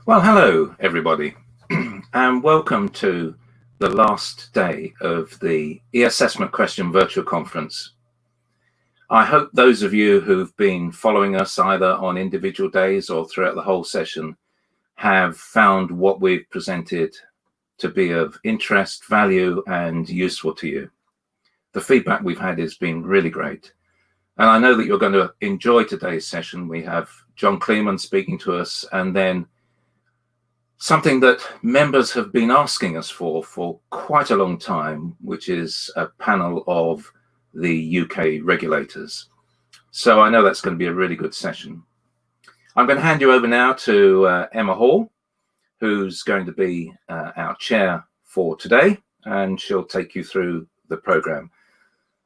Well, hello, everybody, and welcome to the last day of the e-assessment question virtual conference. I hope those of you who've been following us either on individual days or throughout the whole session have found what we've presented to be of interest, value, and useful to you. The feedback we've had has been really great. And I know that you're going to enjoy today's session. We have John Kleeman speaking to us, and then something that members have been asking us for quite a long time, which is a panel of the UK regulators. So I know that's going to be a really good session. I'm going to hand you over now to Emma Hall, who's going to be our chair for today, and she'll take you through the programme.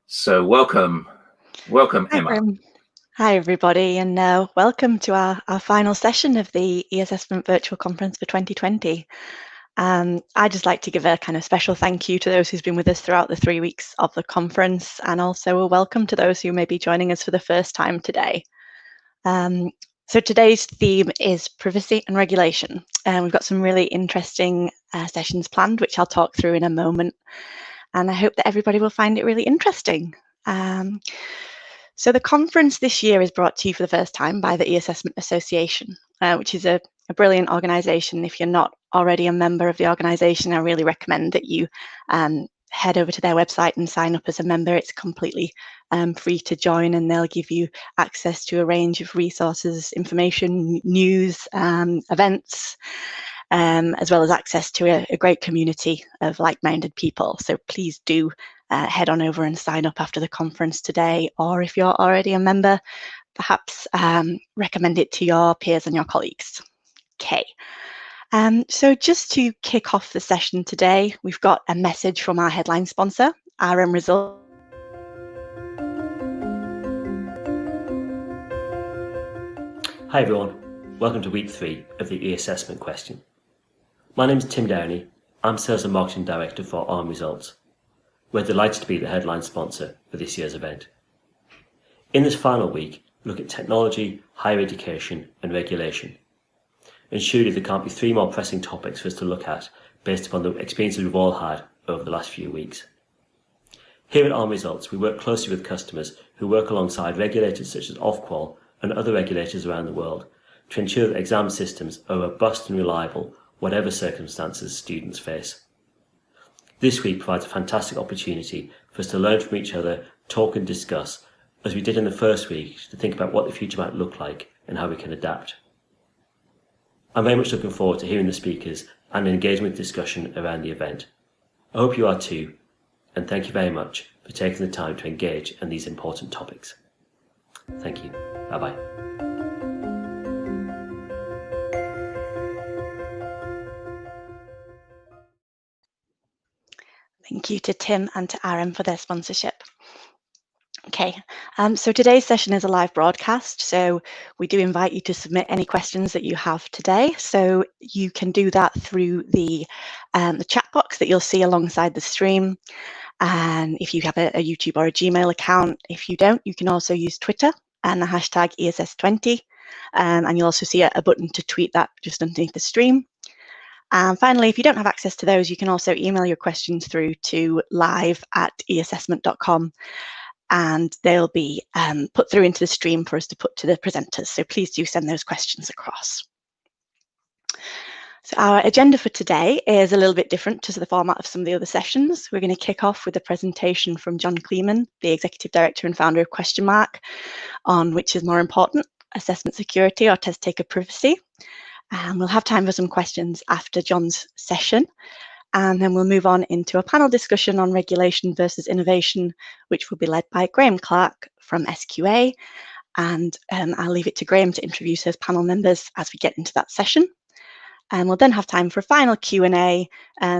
So welcome, Emma. Hi, everybody, and welcome to our final session of the e-assessment virtual conference for 2020. I'd just like to give a kind of special thank you to those who's been with us throughout the 3 weeks of the conference, and also a welcome to those who may be joining us for the first time today. So today's theme is privacy and regulation, and we've got some really interesting sessions planned, which I'll talk through in a moment, and I hope that everybody will find it really interesting. So the conference this year is brought to you for the first time by the e-assessment Association, which is a brilliant organisation. If you're not already a member of the organisation, I really recommend that you head over to their website and sign up as a member. It's completely free to join, and they'll give you access to a range of resources, information, news, events, as well as access to a great community of like-minded people. So please do head on over and sign up after the conference today, or if you're already a member, perhaps recommend it to your peers and your colleagues. Okay, so just to kick off the session today, we've got a message from our headline sponsor, RM Results. Hi everyone, welcome to week 3 of the e-assessment question. My name is Tim Downey. I'm Sales and Marketing Director for RM Results. We're delighted to be the headline sponsor for this year's event. In this final week, we look at technology, higher education and regulation. And surely there can't be 3 more pressing topics for us to look at based upon the experiences we've all had over the last few weeks. Here at RM Results, we work closely with customers who work alongside regulators such as Ofqual and other regulators around the world to ensure that exam systems are robust and reliable whatever circumstances students face. This week provides a fantastic opportunity for us to learn from each other, talk and discuss, as we did in the first week, to think about what the future might look like and how we can adapt. I'm very much looking forward to hearing the speakers and engaging with discussion around the event. I hope you are too, and thank you very much for taking the time to engage in these important topics. Thank you. Bye-bye. Thank you to Tim and to RM for their sponsorship. Okay, so today's session is a live broadcast, so we do invite you to submit any questions that you have today. So you can do that through the chat box that you'll see alongside the stream. And if you have a YouTube or a Gmail account, if you don't, you can also use Twitter and the hashtag ESS20. And you'll also see a button to tweet that just underneath the stream. And finally, if you don't have access to those, you can also email your questions through to live@eassessment.com, and they'll be put through into the stream for us to put to the presenters. So please do send those questions across. So our agenda for today is a little bit different to the format of some of the other sessions. We're going to kick off with a presentation from John Kleeman, the Executive Director and founder of Questionmark, on which is more important, assessment security or test taker privacy. And we'll have time for some questions after John's session. And then we'll move on into a panel discussion on regulation versus innovation, which will be led by Graeme Clark from SQA. And I'll leave it to Graeme to introduce those panel members as we get into that session. And we'll then have time for a final Q&A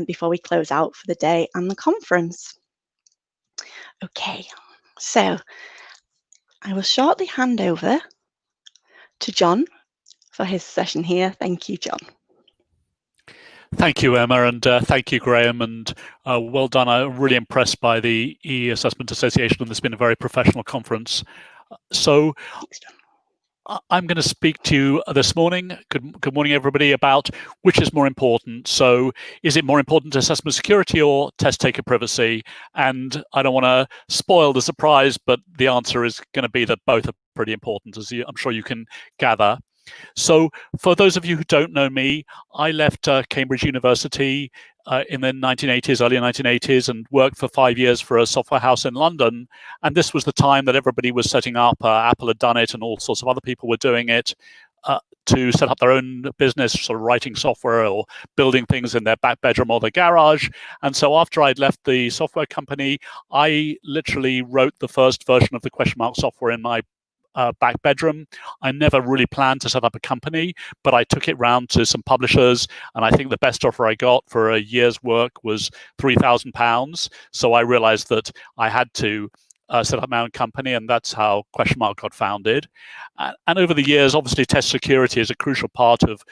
before we close out for the day and the conference. Okay, so I will shortly hand over to John for his session here. Thank you, John. Thank you, Emma, and thank you, Graeme, and well done. I'm really impressed by the e-assessment association, and it's been a very professional conference. So I'm going to speak to you this morning. Good morning, everybody, about which is more important. So is it more important assessment security or test taker privacy? And I don't want to spoil the surprise, but the answer is going to be that both are pretty important, as I'm sure you can gather. So for those of you who don't know me, I left Cambridge University in the 1980s, early 1980s, and worked for 5 years for a software house in London. And this was the time that everybody was setting up. Apple had done it and all sorts of other people were doing it to set up their own business, sort of writing software or building things in their back bedroom or their garage. And so after I'd left the software company, I literally wrote the first version of the Questionmark software in my back bedroom. I never really planned to set up a company, but I took it round to some publishers, and I think the best offer I got for a year's work was £3,000. So I realized that I had to set up my own company, and that's how Questionmark got founded. And over the years, obviously, test security is a crucial part of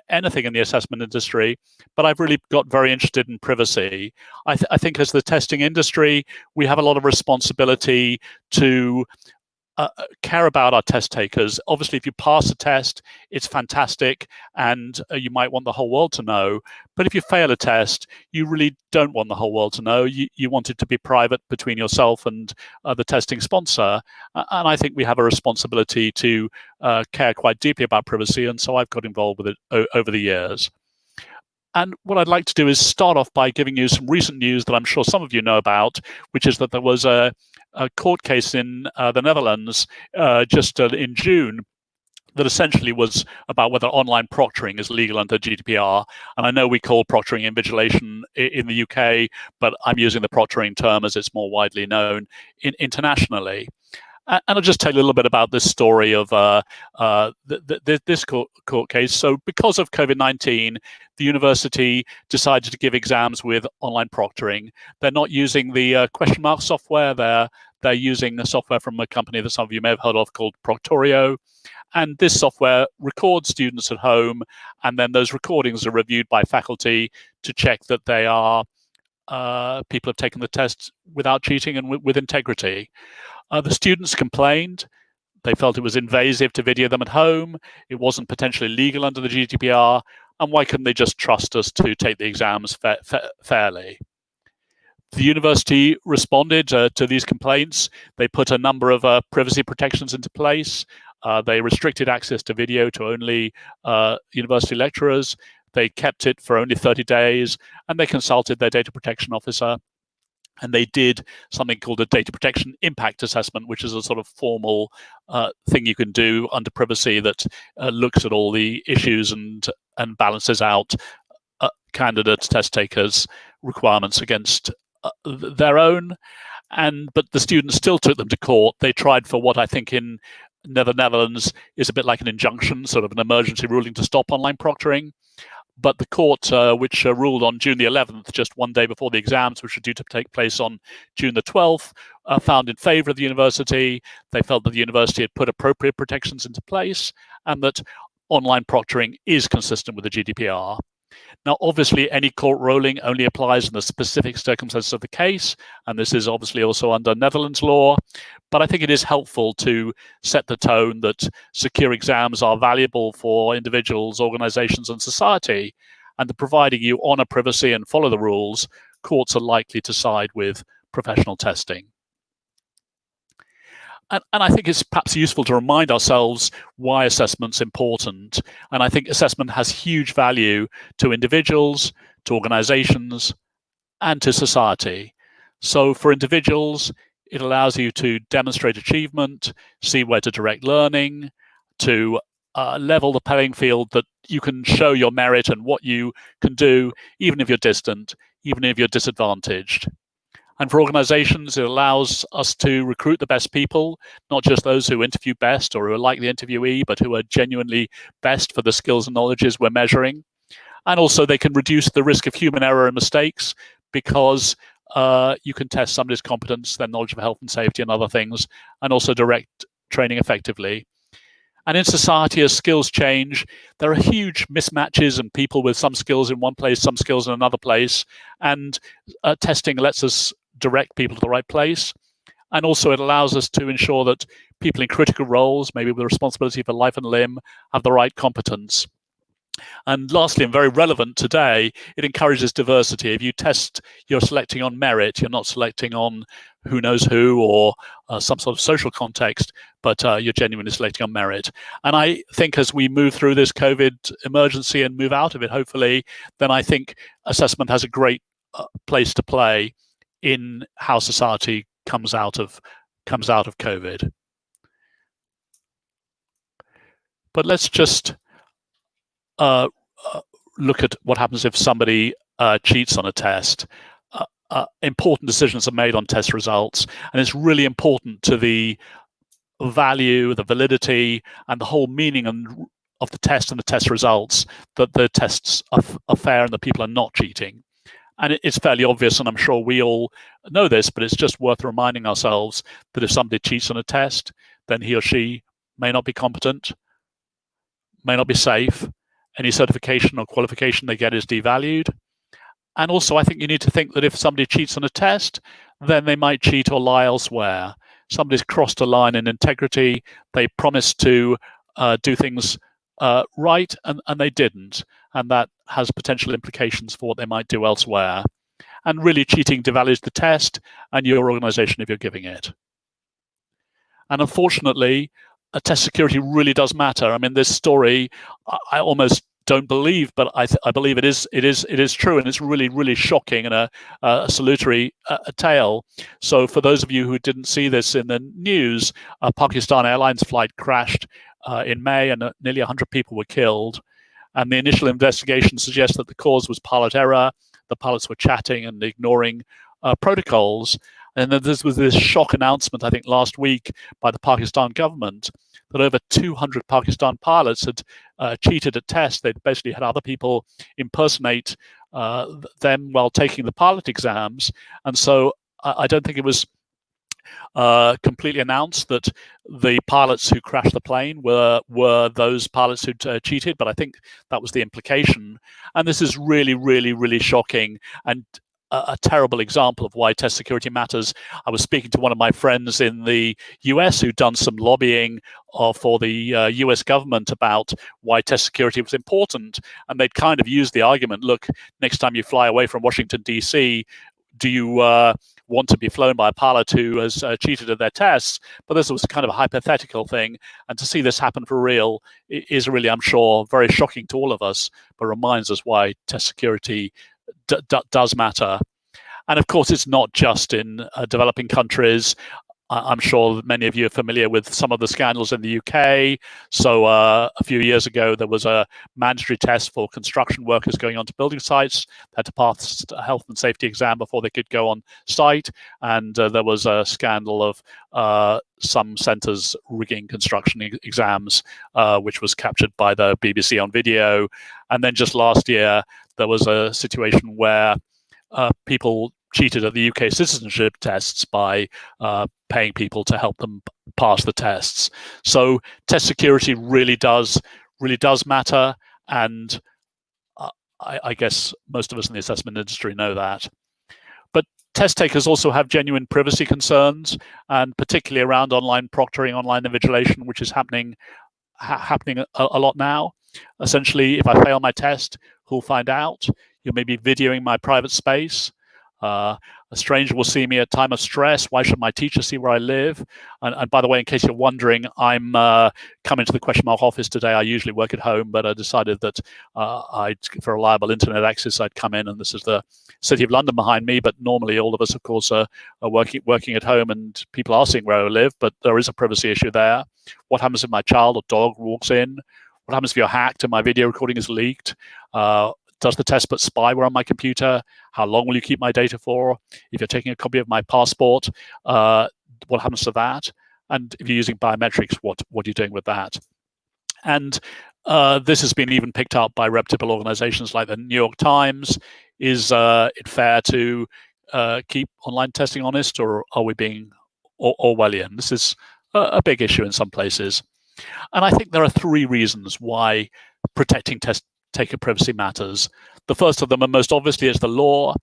anything in the assessment industry, but I've really got very interested in privacy. I think as the testing industry, we have a lot of responsibility to care about our test takers. Obviously, if you pass a test, it's fantastic, and you might want the whole world to know. But if you fail a test, you really don't want the whole world to know. You want it to be private between yourself and the testing sponsor. And I think we have a responsibility to care quite deeply about privacy, and so I've got involved with it over the years. And what I'd like to do is start off by giving you some recent news that I'm sure some of you know about, which is that there was a court case in the Netherlands just in June that essentially was about whether online proctoring is legal under GDPR. And I know we call proctoring invigilation in the UK, but I'm using the proctoring term as it's more widely known internationally. And I'll just tell you a little bit about this story of this court case. So because of COVID-19, the university decided to give exams with online proctoring. They're not using the Questionmark software. They're using the software from a company that some of you may have heard of called Proctorio. And this software records students at home, and then those recordings are reviewed by faculty to check that they are people have taken the test without cheating and with integrity. The students complained. They felt it was invasive to video them at home. It wasn't potentially legal under the GDPR. And why couldn't they just trust us to take the exams fairly? The university responded to these complaints. They put a number of privacy protections into place. They restricted access to video to only university lecturers. They kept it for only 30 days, and they consulted their data protection officer. And they did something called a data protection impact assessment, which is a sort of formal thing you can do under privacy that looks at all the issues and balances out candidates, test takers' requirements against their own. But the students still took them to court. They tried for what I think in the Netherlands is a bit like an injunction, sort of an emergency ruling to stop online proctoring. But the court, which ruled on June the 11th, just one day before the exams, which were due to take place on June the 12th, found in favour of the university. They felt that the university had put appropriate protections into place and that online proctoring is consistent with the GDPR. Now, obviously, any court ruling only applies in the specific circumstances of the case, and this is obviously also under Netherlands law. But I think it is helpful to set the tone that secure exams are valuable for individuals, organizations, and society, and that providing you honor privacy and follow the rules, courts are likely to side with professional testing. And I think it's perhaps useful to remind ourselves why assessment's important. And I think assessment has huge value to individuals, to organizations, and to society. So for individuals, it allows you to demonstrate achievement, see where to direct learning, to level the playing field, that you can show your merit and what you can do, even if you're distant, even if you're disadvantaged. And for organizations, it allows us to recruit the best people, not just those who interview best or who are like the interviewee, but who are genuinely best for the skills and knowledges we're measuring. And also they can reduce the risk of human error and mistakes because you can test somebody's competence, their knowledge of health and safety and other things, and also direct training effectively. And in society, as skills change, there are huge mismatches and people with some skills in one place, some skills in another place. And testing lets us direct people to the right place. And also it allows us to ensure that people in critical roles, maybe with responsibility for life and limb, have the right competence. And lastly, and very relevant today, it encourages diversity. If you test, you're selecting on merit, you're not selecting on who knows who or some sort of social context, but you're genuinely selecting on merit. And I think as we move through this COVID emergency and move out of it, hopefully, then I think assessment has a great place to play in how society comes out of COVID. But let's just look at what happens if somebody cheats on a test. Important decisions are made on test results, and it's really important to the value, the validity, and the whole meaning of the test and the test results that the tests are fair and the people are not cheating. And it's fairly obvious, and I'm sure we all know this, but it's just worth reminding ourselves that if somebody cheats on a test, then he or she may not be competent, may not be safe. Any certification or qualification they get is devalued. And also, I think you need to think that if somebody cheats on a test, then they might cheat or lie elsewhere. Somebody's crossed a line in integrity. They promised to do things right, and they didn't. And that has potential implications for what they might do elsewhere. And really, cheating devalues the test and your organization if you're giving it. And unfortunately, test security really does matter. I mean, this story, I almost don't believe, but I believe it is true, and it's really, really shocking and a salutary tale. So for those of you who didn't see this in the news, a Pakistan Airlines flight crashed in May, and nearly 100 people were killed. And the initial investigation suggests that the cause was pilot error. The pilots were chatting and ignoring protocols. And then there was this shock announcement, I think, last week by the Pakistan government that over 200 Pakistan pilots had cheated at tests. They'd basically had other people impersonate them while taking the pilot exams. And so I don't think it was completely announced that the pilots who crashed the plane were those pilots who'd cheated, but I think that was the implication. And this is really, really, really shocking and a terrible example of why test security matters. I was speaking to one of my friends in the US who'd done some lobbying for the US government about why test security was important, and they'd kind of used the argument, look, next time you fly away from Washington, DC, do you want to be flown by a pilot who has cheated at their tests? But this was kind of a hypothetical thing, and to see this happen for real is really, I'm sure, very shocking to all of us, but reminds us why test security does matter. And of course, it's not just in developing countries. I'm sure many of you are familiar with some of the scandals in the UK. So a few years ago, there was a mandatory test for construction workers going onto building sites. They had to pass a health and safety exam before they could go on site. And there was a scandal of some centres rigging construction exams, which was captured by the BBC on video. And then just last year, there was a situation where people cheated at the UK citizenship tests by paying people to help them pass the tests. So test security really does matter, and I guess most of us in the assessment industry know that. But test takers also have genuine privacy concerns, and particularly around online proctoring, online invigilation, which is happening a lot now. Essentially, if I fail my test, who'll find out? You may be videoing my private space. A stranger will see me at a time of stress. Why should my teacher see where I live? And by the way, in case you're wondering, I'm coming to the Questionmark office today. I usually work at home, but I decided that for reliable internet access, I'd come in, and this is the City of London behind me. But normally, all of us, of course, are working at home, and people are seeing where I live. But there is a privacy issue there. What happens if my child or dog walks in? What happens if you're hacked and my video recording is leaked? Does the test put spyware on my computer? How long will you keep my data for? If you're taking a copy of my passport, what happens to that? And if you're using biometrics, what are you doing with that? And this has been even picked up by reputable organizations like the New York Times. Is it fair to keep online testing honest, or are we being Orwellian? This is a big issue in some places. And I think there are three reasons why protecting test taker privacy matters. The first of them, and most obviously, is the law.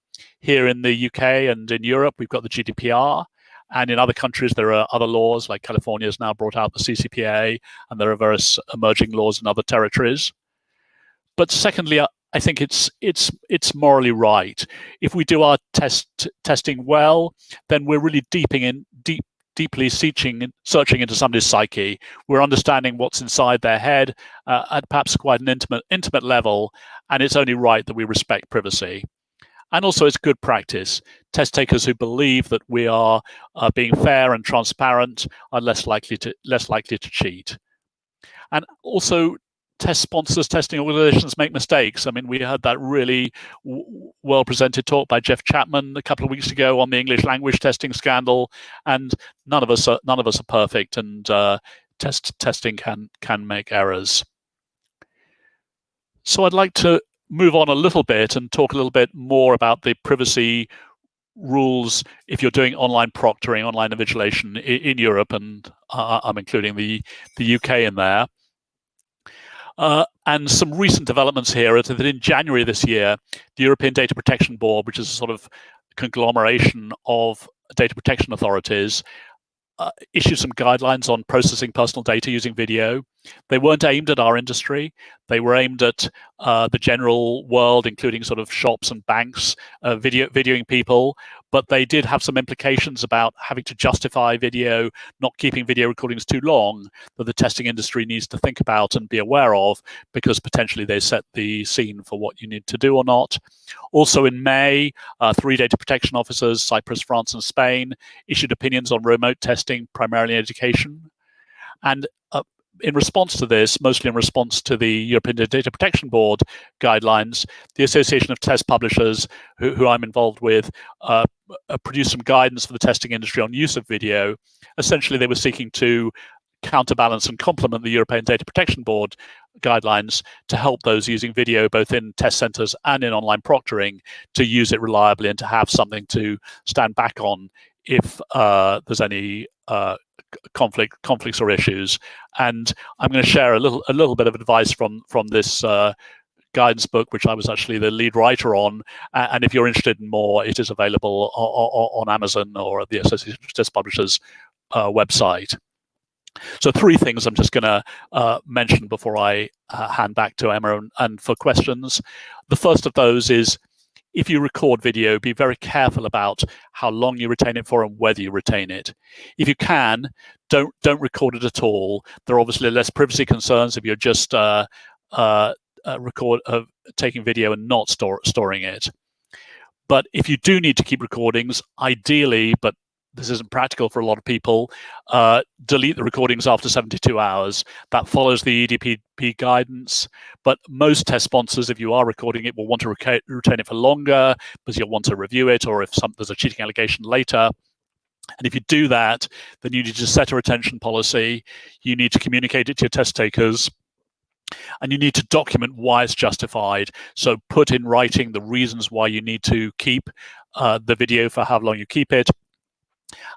Here in the UK and in Europe, we've got the GDPR, And in other countries, there are other laws, like California has now brought out the CCPA, and there are various emerging laws in other territories. But secondly, I think it's morally right. If we do our testing well, then we're really deeply searching into somebody's psyche. We're understanding what's inside their head at perhaps quite an intimate level, and it's only right that we respect privacy. And also, it's good practice. Test takers who believe that we are being fair and transparent are less likely to cheat. And also, test sponsors, testing organizations make mistakes. I mean, we had that really well-presented talk by Jeff Chapman a couple of weeks ago on the English language testing scandal, and none of us are perfect, and testing can make errors. So I'd like to move on a little bit and talk a little bit more about the privacy rules if you're doing online proctoring, online invigilation in Europe, and I'm including the UK in there. And some recent developments here are that in January this year, the European Data Protection Board, which is a sort of conglomeration of data protection authorities, issued some guidelines on processing personal data using video. They weren't aimed at our industry. They were aimed at the general world, including sort of shops and banks, videoing people. But they did have some implications about having to justify video, not keeping video recordings too long, that the testing industry needs to think about and be aware of, because potentially they set the scene for what you need to do or not. Also in May, 3 data protection officers, Cyprus, France, and Spain, issued opinions on remote testing, primarily in education. And in response to this, mostly in response to the European Data Protection Board guidelines, the Association of Test Publishers, who I'm involved with, produced some guidance for the testing industry on use of video. Essentially, they were seeking to counterbalance and complement the European Data Protection Board guidelines to help those using video, both in test centres and in online proctoring, to use it reliably and to have something to stand back on if there's any conflicts or issues. And I'm going to share a little bit of advice from this guidance book, which I was actually the lead writer on. And if you're interested in more, it is available on Amazon or at the Association of Test Publishers website. So 3 things I'm just going to mention before I hand back to Emma and for questions. The first of those is, if you record video, be very careful about how long you retain it for and whether you retain it. If you can, don't record it at all. There are obviously less privacy concerns if you're just taking video and not storing it. But if you do need to keep recordings, ideally, but this isn't practical for a lot of people, delete the recordings after 72 hours. That follows the EDPB guidance. But most test sponsors, if you are recording it, will want to retain it for longer because you'll want to review it, or if there's a cheating allegation later. And if you do that, then you need to set a retention policy. You need to communicate it to your test takers. And you need to document why it's justified. So put in writing the reasons why you need to keep the video for how long you keep it.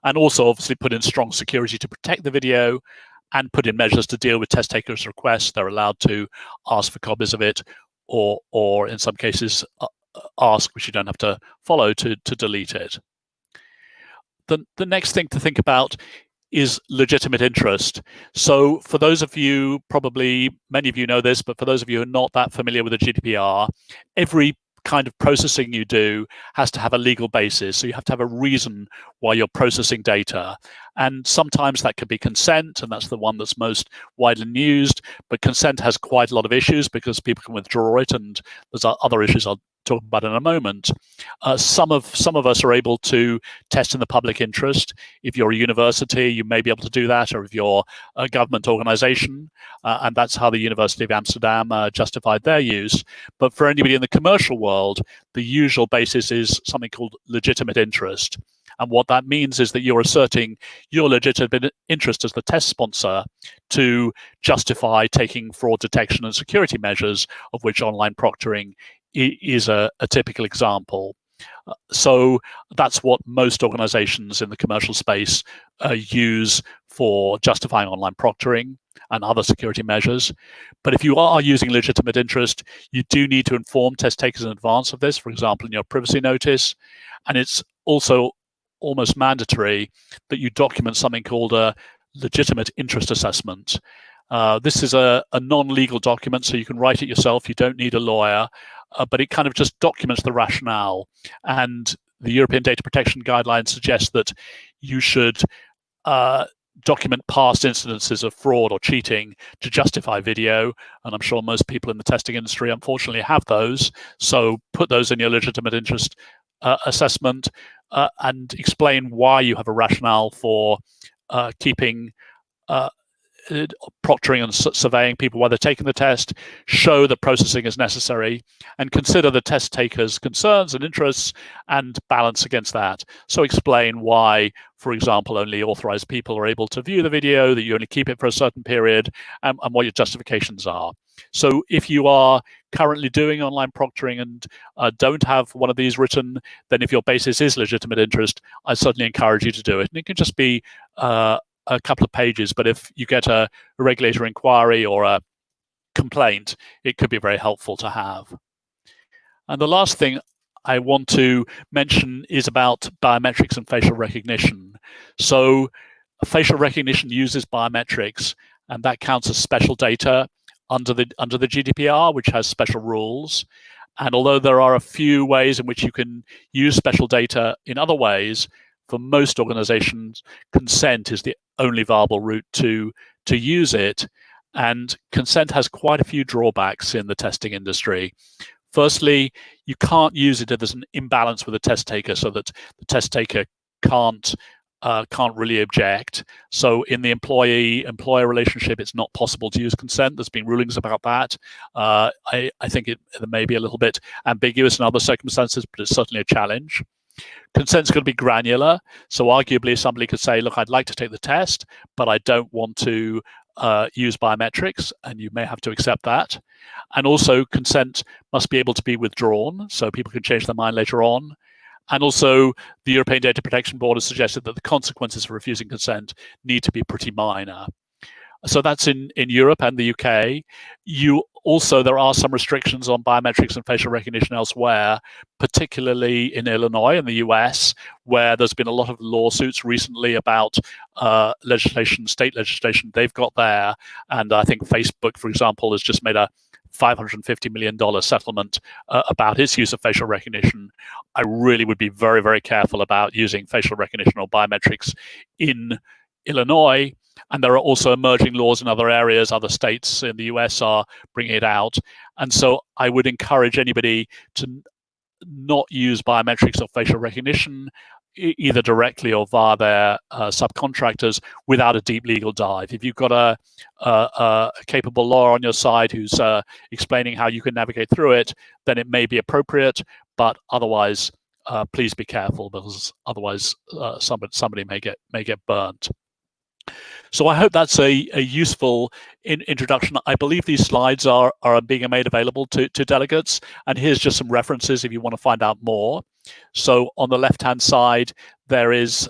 And also obviously put in strong security to protect the video, and put in measures to deal with test takers' requests. They're allowed to ask for copies of it, or in some cases ask, which you don't have to follow, to delete it. The next thing to think about is legitimate interest. So for those of you, probably many of you know this, but for those of you who are not that familiar with the GDPR, every kind of processing you do has to have a legal basis. So you have to have a reason why you're processing data. And sometimes that could be consent, and that's the one that's most widely used. But consent has quite a lot of issues because people can withdraw it, and there's other issues I'll talk about in a moment. Some of us are able to test in the public interest. If you're a university, you may be able to do that, or if you're a government organization, and that's how the University of Amsterdam justified their use. But for anybody in the commercial world, the usual basis is something called legitimate interest. And what that means is that you're asserting your legitimate interest as the test sponsor to justify taking fraud detection and security measures, of which online proctoring is a typical example. So that's what most organizations in the commercial space use for justifying online proctoring and other security measures. But if you are using legitimate interest, you do need to inform test takers in advance of this, for example, in your privacy notice. And it's also almost mandatory that you document something called a legitimate interest assessment. This is a non-legal document, so you can write it yourself. You don't need a lawyer, but it kind of just documents the rationale. And the European Data Protection Guidelines suggest that you should document past incidences of fraud or cheating to justify video. And I'm sure most people in the testing industry, unfortunately, have those. So put those in your legitimate interest assessment and explain why you have a rationale for keeping proctoring and surveying people while they're taking the test, show that processing is necessary, and consider the test taker's concerns and interests and balance against that. So explain why, for example, only authorized people are able to view the video, that you only keep it for a certain period, and what your justifications are. So if you are currently doing online proctoring and don't have one of these written, then if your basis is legitimate interest, I certainly encourage you to do it. And it can just be a couple of pages, but if you get a regulator inquiry or a complaint, it could be very helpful to have. And the last thing I want to mention is about biometrics and facial recognition. So facial recognition uses biometrics, and that counts as special data under the GDPR, which has special rules. And although there are a few ways in which you can use special data in other ways, for most organizations, consent is the only viable route to use it. And consent has quite a few drawbacks in the testing industry. Firstly, you can't use it if there's an imbalance with the test taker, so that the test taker can't really object. So in the employee-employer relationship, it's not possible to use consent. There's been rulings about that. I think it may be a little bit ambiguous in other circumstances, but it's certainly a challenge. Consent's going to be granular. So arguably somebody could say, look, I'd like to take the test, but I don't want to use biometrics, and you may have to accept that. And also consent must be able to be withdrawn, so people can change their mind later on. And also the European Data Protection Board has suggested that the consequences for refusing consent need to be pretty minor. So that's in Europe and the UK. There are some restrictions on biometrics and facial recognition elsewhere, particularly in Illinois in the US, where there's been a lot of lawsuits recently about state legislation they've got there. And I think Facebook, for example, has just made a $550 million settlement about its use of facial recognition. I really would be very, very careful about using facial recognition or biometrics in Illinois. And there are also emerging laws in other areas. Other states in the US are bringing it out. And so I would encourage anybody to not use biometrics or facial recognition, either directly or via their subcontractors, without a deep legal dive. If you've got a capable lawyer on your side who's explaining how you can navigate through it, then it may be appropriate. But otherwise, please be careful, because otherwise somebody may get burnt. So I hope that's a useful introduction. I believe these slides are being made available to delegates, and here's just some references if you want to find out more. So on the left-hand side, there is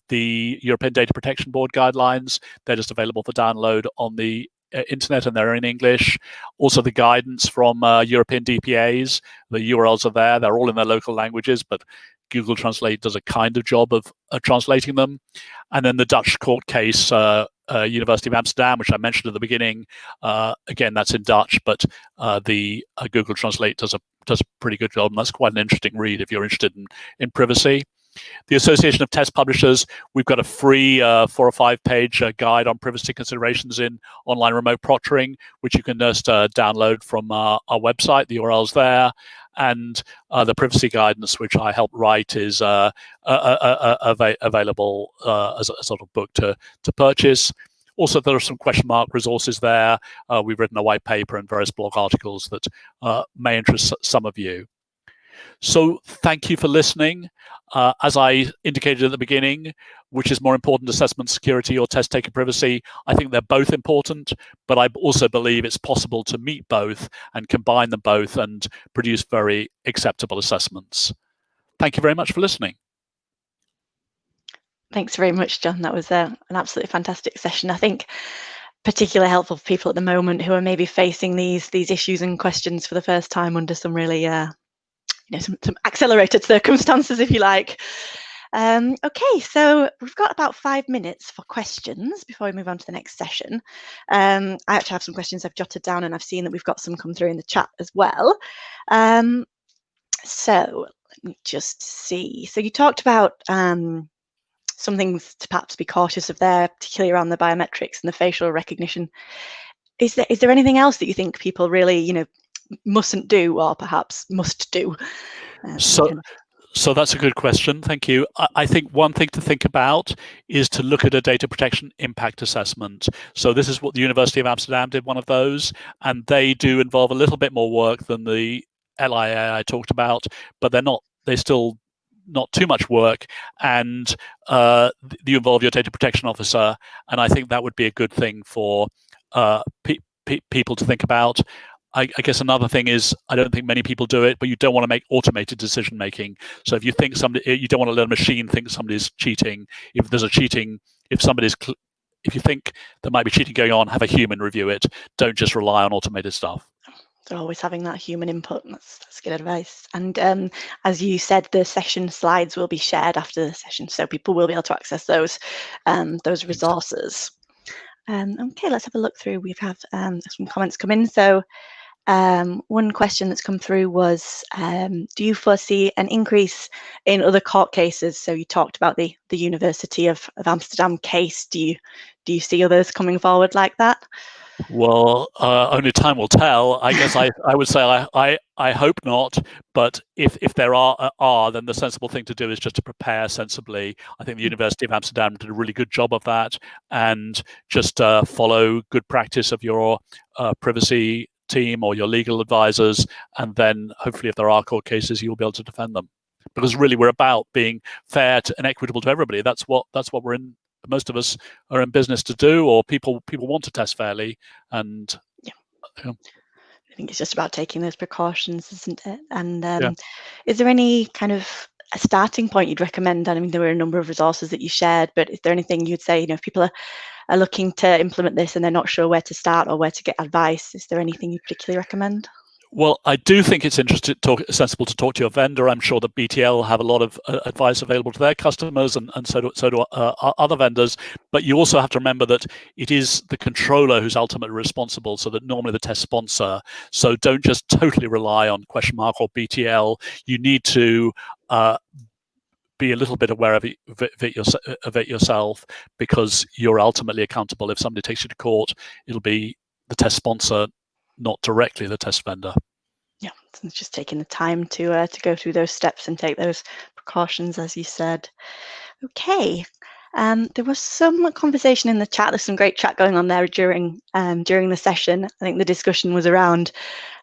the European Data Protection Board guidelines. They're just available for download on the internet, and they're in English. Also the guidance from European DPAs. The URLs are there. They're all in their local languages, but Google Translate does a kind of job of translating them. And then the Dutch court case, University of Amsterdam, which I mentioned at the beginning, again, that's in Dutch, but the Google Translate does a pretty good job, and that's quite an interesting read if you're interested in privacy. The Association of Test Publishers, we've got a free 4 or 5 page guide on privacy considerations in online remote proctoring, which you can just download from our website. The URL's there. And the privacy guidance, which I helped write, is available as a sort of book to purchase. Also, there are some Questionmark resources there. We've written a white paper and various blog articles that may interest some of you. So thank you for listening. As I indicated at the beginning, which is more important, assessment security or test taker privacy? I think they're both important, but I also believe it's possible to meet both and combine them both and produce very acceptable assessments. Thank you very much for listening. Thanks very much, John. That was an absolutely fantastic session. I think particularly helpful for people at the moment who are maybe facing these issues and questions for the first time under some really some accelerated circumstances, if you like. Okay, so we've got about 5 minutes for questions before we move on to the next session. I actually have some questions I've jotted down, and I've seen that we've got some come through in the chat as well. So let me just see. So you talked about some things to perhaps be cautious of there, particularly around the biometrics and the facial recognition. Is there anything else that you think people really, mustn't do, or perhaps must do? So that's a good question. Thank you. I think one thing to think about is to look at a data protection impact assessment. So this is what the University of Amsterdam did, one of those, and they do involve a little bit more work than the LIA I talked about, but they're still not too much work, and you involve your data protection officer, and I think that would be a good thing for people to think about. I guess another thing is, I don't think many people do it, but you don't want to make automated decision making. So if you think you don't want to let a machine think somebody's cheating. If you think there might be cheating going on, have a human review it. Don't just rely on automated stuff. So always having that human input, that's good advice. And as you said, the session slides will be shared after the session, so people will be able to access those resources. Okay, let's have a look through. We have some comments come in. So one question that's come through was, do you foresee an increase in other court cases? So you talked about the University of Amsterdam case. Do you see others coming forward like that? Well, only time will tell. I guess I would say I hope not. But if there are, then the sensible thing to do is just to prepare sensibly. I think the University of Amsterdam did a really good job of that, and just follow good practice of your privacy team or your legal advisors, and then hopefully if there are court cases, you'll be able to defend them. Because really, we're about being fair and equitable to everybody. That's what we're in. Most of us are in business to do, or people want to test fairly, and I think it's just about taking those precautions, isn't it? And is there any kind of a starting point you'd recommend? I mean, there were a number of resources that you shared, but is there anything you'd say, if people are looking to implement this and they're not sure where to start or where to get advice, is there anything you particularly recommend? Well, I do think it's sensible to talk to your vendor. I'm sure that BTL have a lot of advice available to their customers, and so do other vendors. But you also have to remember that it is the controller who's ultimately responsible, so that normally the test sponsor. So don't just totally rely on Questionmark or BTL. You need to be a little bit aware of it yourself, because you're ultimately accountable. If somebody takes you to court, it'll be the test sponsor, not directly the test vendor. Yeah, it's just taking the time to go through those steps and take those precautions, as you said. Okay, there was some conversation in the chat. There's some great chat going on there during the session. I think the discussion was around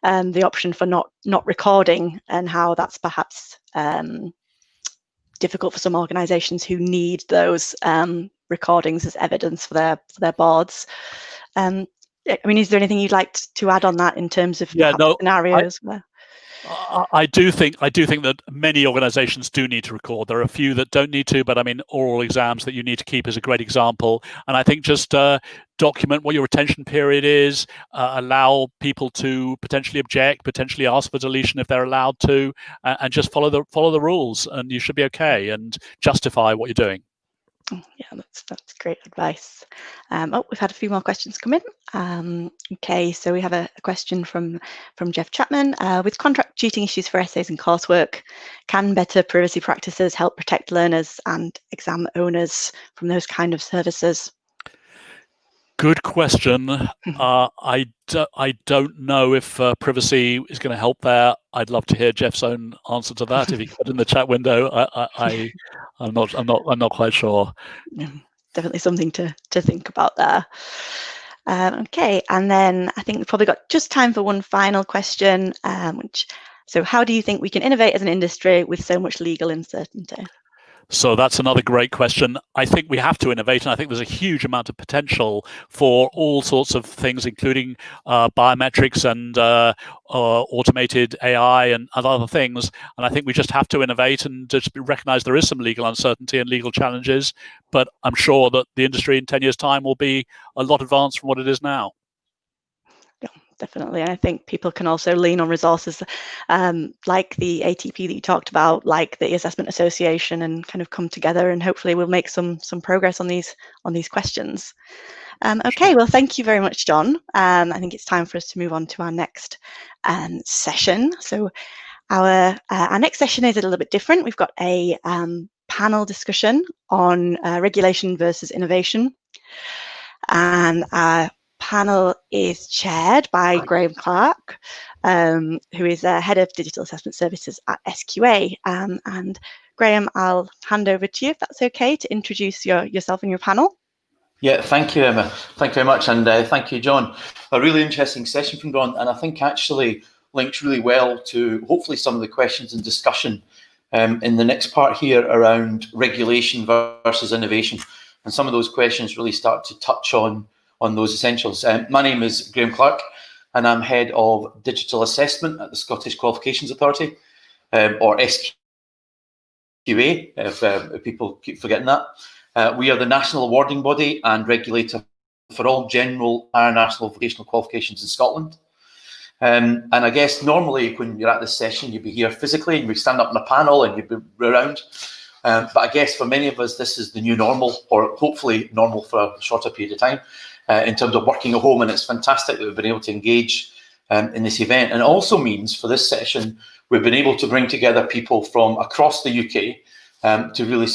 the option for not recording, and how that's perhaps difficult for some organisations who need those recordings as evidence for their boards. I mean, is there anything you'd like to add on that in terms of scenarios? I do think that many organisations do need to record. There are a few that don't need to, but I mean, oral exams that you need to keep is a great example. And I think just document what your retention period is, allow people to potentially object, potentially ask for deletion if they're allowed to, and just follow the rules, and you should be okay, and justify what you're doing. Yeah, that's great advice. We've had a few more questions come in. Okay, so we have a question from Jeff Chapman. With contract cheating issues for essays and coursework, can better privacy practices help protect learners and exam owners from those kind of services? Good question. I don't know if privacy is going to help there. I'd love to hear Jeff's own answer to that. If he put in the chat window, I'm not quite sure. Yeah, definitely something to think about there. Okay, and then I think we've probably got just time for one final question. So how do you think we can innovate as an industry with so much legal uncertainty? So that's another great question. I think we have to innovate, and I think there's a huge amount of potential for all sorts of things, including biometrics and automated AI and other things. And I think we just have to innovate and just recognize there is some legal uncertainty and legal challenges. But I'm sure that the industry in 10 years' time will be a lot advanced from what it is now. Yeah, definitely. And I think people can also lean on resources like the ATP that you talked about, like the E-Assessment Association, and kind of come together, and hopefully we'll make some progress on these questions. Okay, well, thank you very much, John. I think it's time for us to move on to our next session. So our next session is a little bit different. We've got a panel discussion on regulation versus innovation. And our panel is chaired by Graeme Clark, who is Head of Digital Assessment Services at SQA. And Graeme, I'll hand over to you, if that's okay, to introduce yourself and your panel. Yeah, thank you, Emma. Thank you very much, and thank you, John. A really interesting session from John, and I think actually links really well to hopefully some of the questions and discussion in the next part here around regulation versus innovation. And some of those questions really start to touch on those essentials. My name is Graeme Clark, and I'm Head of Digital Assessment at the Scottish Qualifications Authority, or SQA, if people keep forgetting that. We are the national awarding body and regulator for all general and national vocational qualifications in Scotland. And I guess normally when you're at this session, you'd be here physically and we stand up in a panel and you'd be around. But I guess for many of us, this is the new normal, or hopefully normal for a shorter period of time in terms of working at home. And it's fantastic that we've been able to engage in this event. And it also means for this session, we've been able to bring together people from across the UK to really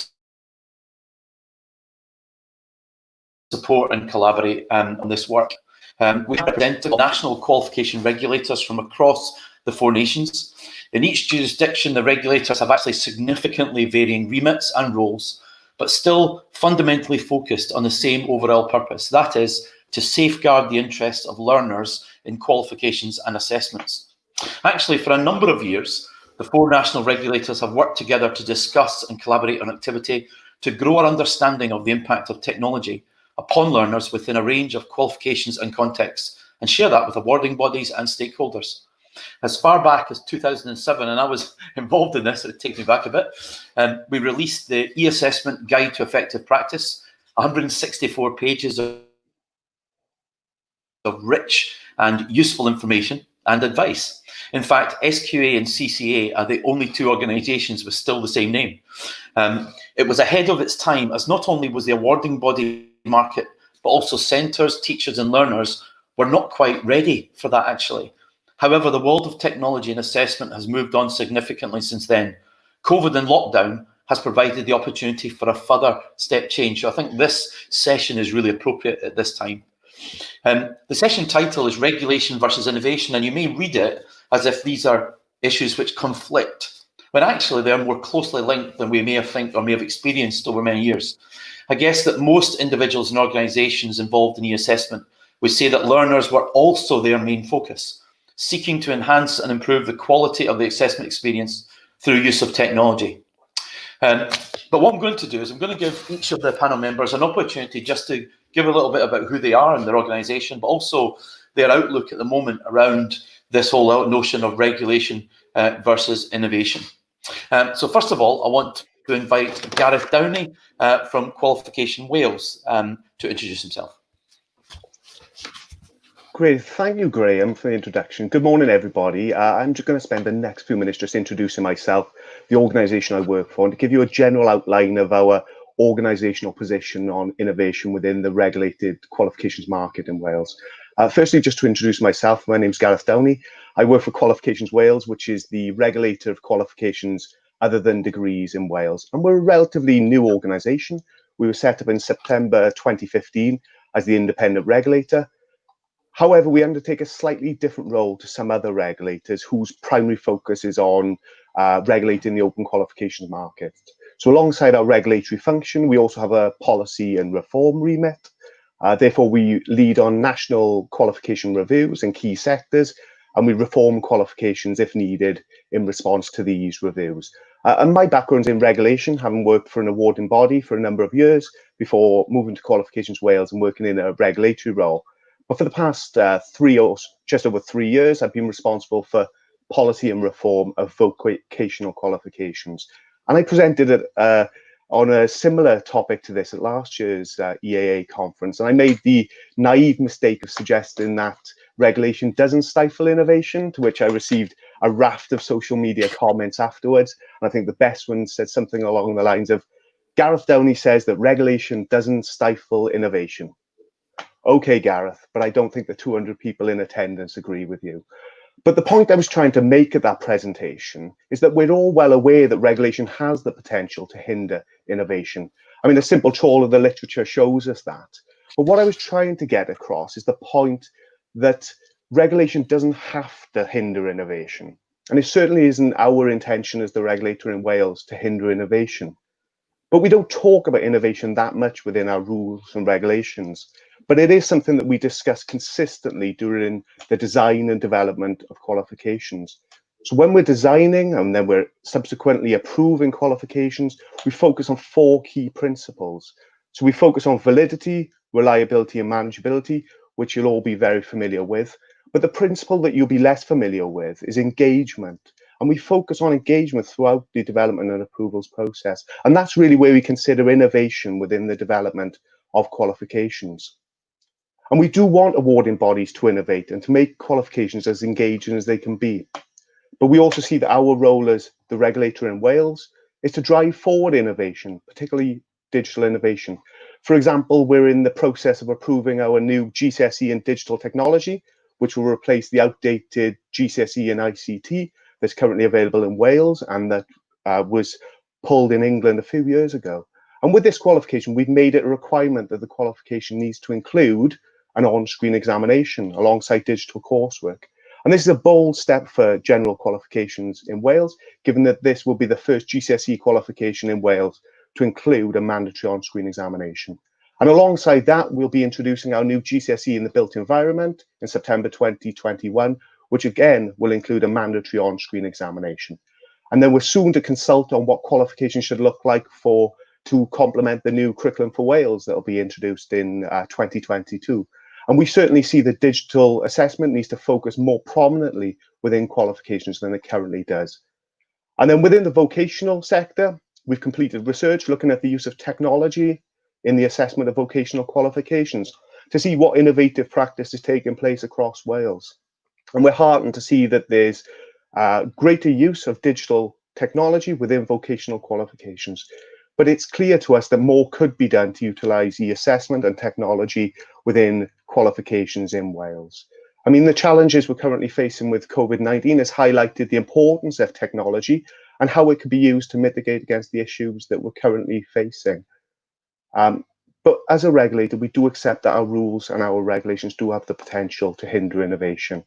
support and collaborate on this work. We represent national qualification regulators from across the 4 nations. In each jurisdiction, the regulators have actually significantly varying remits and roles, but still fundamentally focused on the same overall purpose. That is, to safeguard the interests of learners in qualifications and assessments. Actually, for a number of years, the 4 national regulators have worked together to discuss and collaborate on activity to grow our understanding of the impact of technology upon learners within a range of qualifications and contexts, and share that with awarding bodies and stakeholders. As far back as 2007, and I was involved in this, so it takes me back a bit, we released the E-Assessment Guide to Effective Practice, 164 pages of rich and useful information and advice. In fact, SQA and CCEA are the only 2 organisations with still the same name. It was ahead of its time, as not only was the awarding body market, but also centres, teachers and learners were not quite ready for that actually. However, the world of technology and assessment has moved on significantly since then. COVID and lockdown has provided the opportunity for a further step change. So I think this session is really appropriate at this time. The session title is Regulation versus Innovation, and you may read it as if these are issues which conflict, when actually they are more closely linked than we may have think or may have experienced over many years. I guess that most individuals and organisations involved in e-assessment would say that learners were also their main focus, seeking to enhance and improve the quality of the assessment experience through use of technology. But what I'm going to do is I'm going to give each of the panel members an opportunity just to give a little bit about who they are and their organisation, but also their outlook at the moment around this whole notion of regulation versus innovation. So first of all, I want to invite Gareth Downey from Qualifications Wales to introduce himself. Great, thank you, Graeme, for the introduction. Good morning, everybody. I'm just going to spend the next few minutes just introducing myself, the organisation I work for, and to give you a general outline of our organisational position on innovation within the regulated qualifications market in Wales. Firstly, just to introduce myself, my name is Gareth Downey. I work for Qualifications Wales, which is the regulator of qualifications other than degrees in Wales. And we're a relatively new organisation. We were set up in September 2015 as the independent regulator. However, we undertake a slightly different role to some other regulators whose primary focus is on regulating the open qualifications market. So alongside our regulatory function, we also have a policy and reform remit. Therefore, we lead on national qualification reviews in key sectors, and we reform qualifications if needed in response to these reviews. And my background's in regulation, having worked for an awarding body for a number of years before moving to Qualifications Wales and working in a regulatory role. But for the past just over 3 years, I've been responsible for policy and reform of vocational qualifications. And I presented a on a similar topic to this at last year's EAA conference, and I made the naive mistake of suggesting that regulation doesn't stifle innovation, to which I received a raft of social media comments afterwards. And I think the best one said something along the lines of, Gareth Downey says that regulation doesn't stifle innovation. Okay, Gareth, but I don't think the 200 people in attendance agree with you. But the point I was trying to make at that presentation is that we're all well aware that regulation has the potential to hinder innovation. I mean, a simple trawl of the literature shows us that. But what I was trying to get across is the point that regulation doesn't have to hinder innovation. And it certainly isn't our intention as the regulator in Wales to hinder innovation. But we don't talk about innovation that much within our rules and regulations. But it is something that we discuss consistently during the design and development of qualifications. So when we're designing and then we're subsequently approving qualifications, we focus on 4 key principles. So we focus on validity, reliability, and manageability, which you'll all be very familiar with. But the principle that you'll be less familiar with is engagement. And we focus on engagement throughout the development and approvals process. And that's really where we consider innovation within the development of qualifications. And we do want awarding bodies to innovate and to make qualifications as engaging as they can be. But we also see that our role as the regulator in Wales is to drive forward innovation, particularly digital innovation. For example, we're in the process of approving our new GCSE in digital technology, which will replace the outdated GCSE in ICT that's currently available in Wales and that was pulled in England a few years ago. And with this qualification, we've made it a requirement that the qualification needs to include an on-screen examination alongside digital coursework. And this is a bold step for general qualifications in Wales, given that this will be the first GCSE qualification in Wales to include a mandatory on-screen examination. And alongside that, we'll be introducing our new GCSE in the built environment in September 2021, which again will include a mandatory on-screen examination. And then we're soon to consult on what qualifications should look like to complement the new curriculum for Wales that will be introduced in 2022. And we certainly see that digital assessment needs to focus more prominently within qualifications than it currently does. And then within the vocational sector, we've completed research looking at the use of technology in the assessment of vocational qualifications to see what innovative practice is taking place across Wales. And we're heartened to see that there's greater use of digital technology within vocational qualifications. But it's clear to us that more could be done to utilise e-assessment and technology within qualifications in Wales. I mean, the challenges we're currently facing with COVID-19 has highlighted the importance of technology and how it could be used to mitigate against the issues that we're currently facing. But as a regulator, we do accept that our rules and our regulations do have the potential to hinder innovation,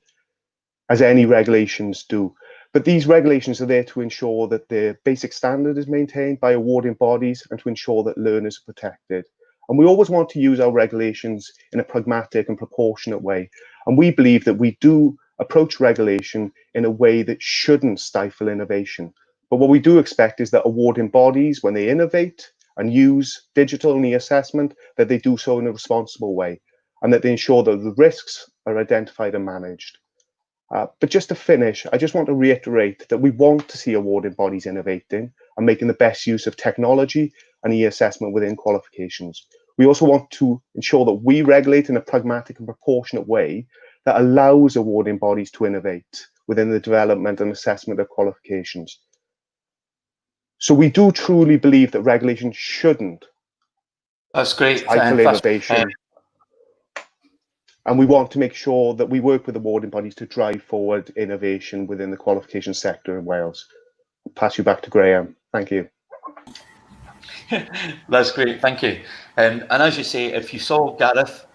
as any regulations do. But these regulations are there to ensure that the basic standard is maintained by awarding bodies and to ensure that learners are protected. And we always want to use our regulations in a pragmatic and proportionate way. And we believe that we do approach regulation in a way that shouldn't stifle innovation. But what we do expect is that awarding bodies, when they innovate and use digital and e-assessment, that they do so in a responsible way and that they ensure that the risks are identified and managed. But just to finish, I just want to reiterate that we want to see awarding bodies innovating and making the best use of technology and e-assessment within qualifications. We also want to ensure that we regulate in a pragmatic and proportionate way that allows awarding bodies to innovate within the development and assessment of qualifications. So we do truly believe that regulation shouldn't stifle innovation. And we want to make sure that we work with awarding bodies to drive forward innovation within the qualification sector in Wales. I'll pass you back to Graeme. Thank you. That's great, thank you. And as you say, if you saw Gareth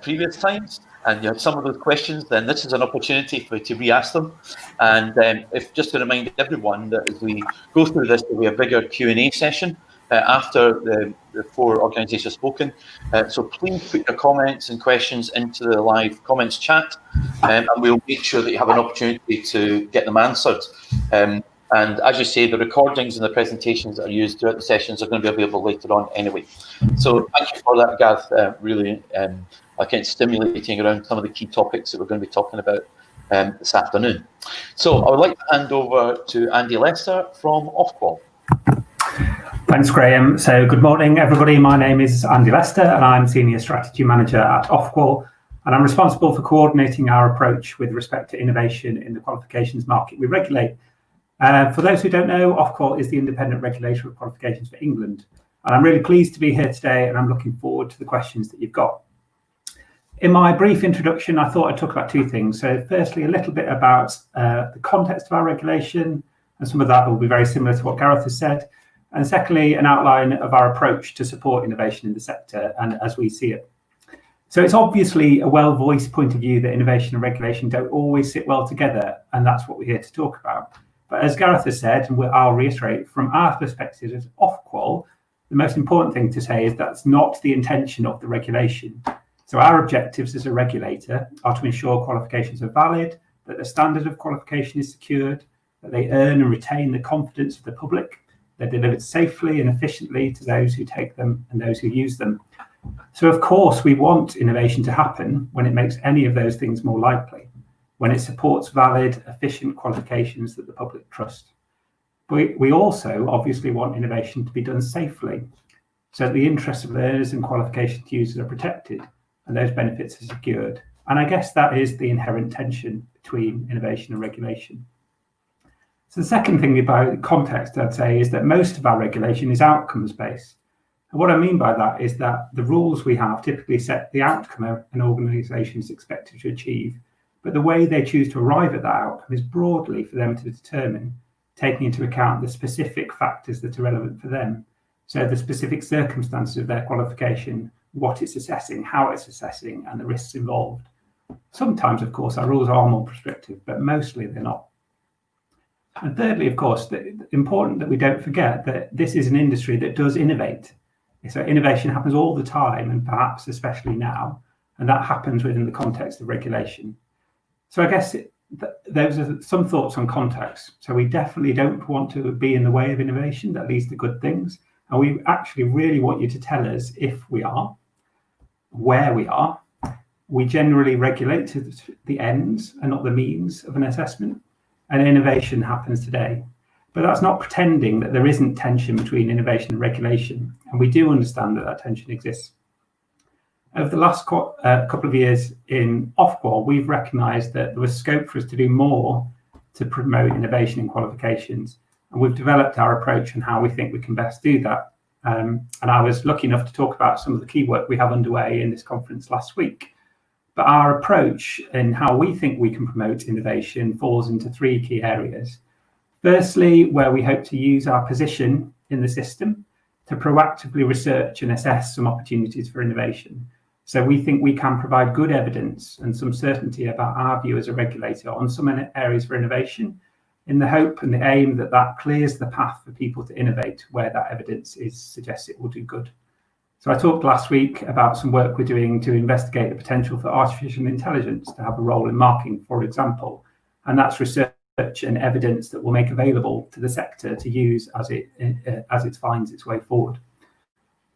previous times and you had some of those questions, then this is an opportunity for you to re-ask them. And if just to remind everyone that as we go through this, there'll be a bigger Q&A session after the 4 organisations spoken. So please put your comments and questions into the live comments chat, and we'll make sure that you have an opportunity to get them answered. And as you say, the recordings and the presentations that are used throughout the sessions are going to be available later on anyway. So thank you for that, Gareth. Really kind of stimulating around some of the key topics that we're going to be talking about this afternoon. So I would like to hand over to Andy Lester from Ofqual. Thanks, Graham. So good morning, everybody. My name is Andy Lester and I'm Senior Strategy Manager at Ofqual, and I'm responsible for coordinating our approach with respect to innovation in the qualifications market we regulate. For those who don't know, Ofqual is the independent regulator of qualifications for England. And I'm really pleased to be here today, and I'm looking forward to the questions that you've got. In my brief introduction, I thought I'd talk about two things. So firstly, a little bit about the context of our regulation, and some of that will be very similar to what Gareth has said. And secondly, an outline of our approach to support innovation in the sector and as we see it. So it's obviously a well-voiced point of view that innovation and regulation don't always sit well together, and that's what we're here to talk about. But as Gareth has said, and I'll reiterate, from our perspective as Ofqual, the most important thing to say is that's not the intention of the regulation. So our objectives as a regulator are to ensure qualifications are valid, that the standard of qualification is secured, that they earn and retain the confidence of the public, they're delivered safely and efficiently to those who take them and those who use them. So of course we want innovation to happen when it makes any of those things more likely, when it supports valid, efficient qualifications that the public trust. But we also obviously want innovation to be done safely, so that the interests of learners and qualifications users are protected and those benefits are secured. And I guess that is the inherent tension between innovation and regulation. So the second thing about context, I'd say, is that most of our regulation is outcomes-based. And what I mean by that is that the rules we have typically set the outcome an organisation is expected to achieve, but the way they choose to arrive at that outcome is broadly for them to determine, taking into account the specific factors that are relevant for them. So the specific circumstances of their qualification, what it's assessing, how it's assessing, and the risks involved. Sometimes, of course, our rules are more prescriptive, but mostly they're not. And thirdly, of course, it's important that we don't forget that this is an industry that does innovate. So innovation happens all the time, and perhaps especially now, and that happens within the context of regulation. So I guess those are some thoughts on context. So we definitely don't want to be in the way of innovation that leads to good things. And we actually really want you to tell us if we are, where we are. We generally regulate to the ends and not the means of an assessment. And innovation happens today. But that's not pretending that there isn't tension between innovation and regulation. And we do understand that that tension exists. Over the last couple of years in Ofqual, we've recognised that there was scope for us to do more to promote innovation in qualifications. And we've developed our approach and how we think we can best do that. And I was lucky enough to talk about some of the key work we have underway in this conference last week. But our approach and how we think we can promote innovation falls into three key areas. Firstly, where we hope to use our position in the system to proactively research and assess some opportunities for innovation. So we think we can provide good evidence and some certainty about our view as a regulator on some areas for innovation, in the hope and the aim that that clears the path for people to innovate where that evidence suggests it will do good. So I talked last week about some work we're doing to investigate the potential for artificial intelligence to have a role in marking, for example, and that's research and evidence that will make available to the sector to use as it finds its way forward.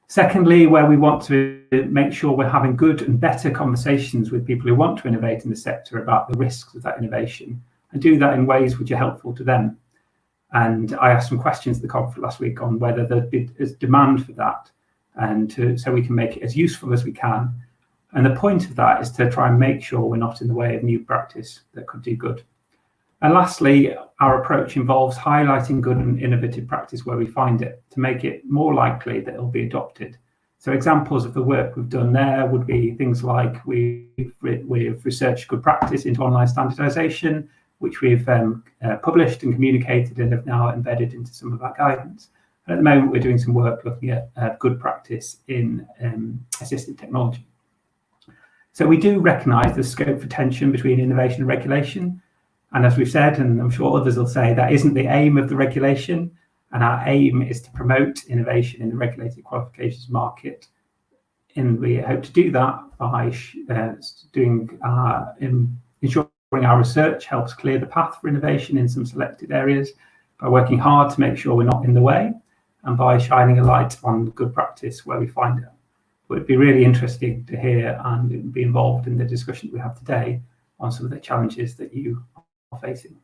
Secondly, where we want to make sure we're having good and better conversations with people who want to innovate in the sector about the risks of that innovation, and do that in ways which are helpful to them. And I asked some questions at the conference last week on whether there's demand for that, and so we can make it as useful as we can. And the point of that is to try and make sure we're not in the way of new practice that could do good. And lastly, our approach involves highlighting good and innovative practice where we find it, to make it more likely that it'll be adopted. So examples of the work we've done there would be things like we've researched good practice into online standardization, which we've published and communicated and have now embedded into some of our guidance. And at the moment, we're doing some work looking at good practice in assistive technology. So we do recognise the scope for tension between innovation and regulation. And as we've said, and I'm sure others will say, that isn't the aim of the regulation. And our aim is to promote innovation in the regulated qualifications market. And we hope to do that by ensuring our research helps clear the path for innovation in some selected areas, by working hard to make sure we're not in the way, and by shining a light on good practice where we find it. But it'd be really interesting to hear and be involved in the discussion we have today on some of the challenges that you are facing.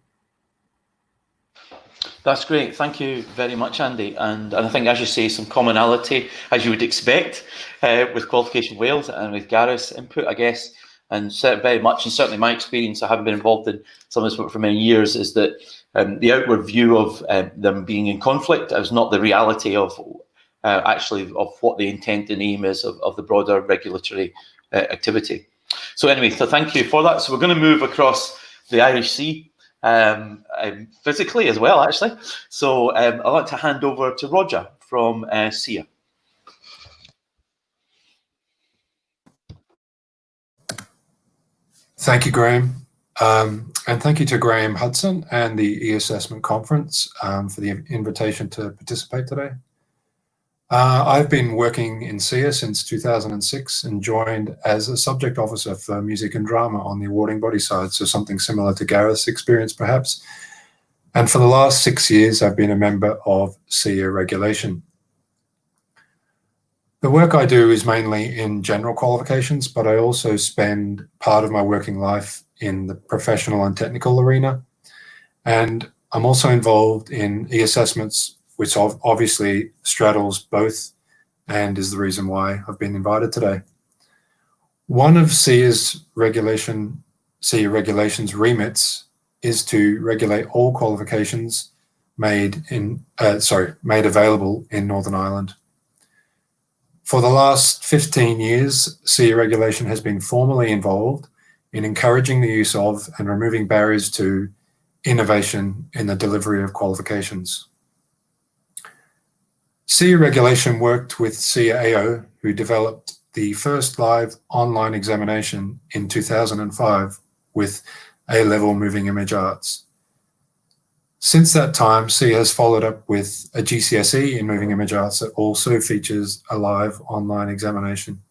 That's great. Thank you very much, Andy. And I think, as you say, some commonality, as you would expect, with Qualifications Wales and with Gareth's input, I guess, and very much, and certainly my experience, I haven't been involved in some of this work for many years, is that the outward view of them being in conflict is not the reality of actually of what the intent and aim is of the broader regulatory activity. So anyway, so thank you for that. So we're going to move across the Irish Sea, physically as well, actually. So I'd like to hand over to Roger from CCEA. Thank you, Graeme. And thank you to Graham Hudson and the e-assessment conference for the invitation to participate today. I've been working in CCEA since 2006 and joined as a subject officer for music and drama on the awarding body side, so something similar to Gareth's experience perhaps. And for the last 6 years, I've been a member of CCEA Regulation. The work I do is mainly in general qualifications, but I also spend part of my working life in the professional and technical arena. And I'm also involved in e-assessments, which obviously straddles both and is the reason why I've been invited today. One of CCEA Regulation's remits is to regulate all qualifications made available in Northern Ireland. For the last 15 years, CCEA Regulation has been formally involved in encouraging the use of and removing barriers to innovation in the delivery of qualifications. CCEA Regulation worked with CCEA, who developed the first live online examination in 2005 with A-level moving image arts. Since that time, CCEA has followed up with a GCSE in moving image arts that also features a live online examination.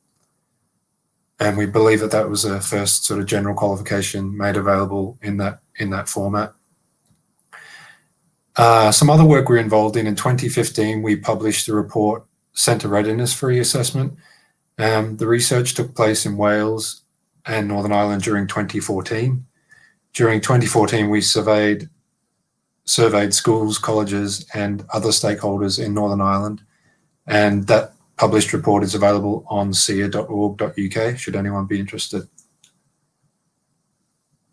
And we believe that that was the first sort of general qualification made available in that format. Some other work we're involved in 2015, we published the report Centre Readiness for E-Assessment. The research took place in Wales and Northern Ireland during 2014. During 2014, we surveyed schools, colleges, and other stakeholders in Northern Ireland, and that published report is available on cea.org.uk, should anyone be interested.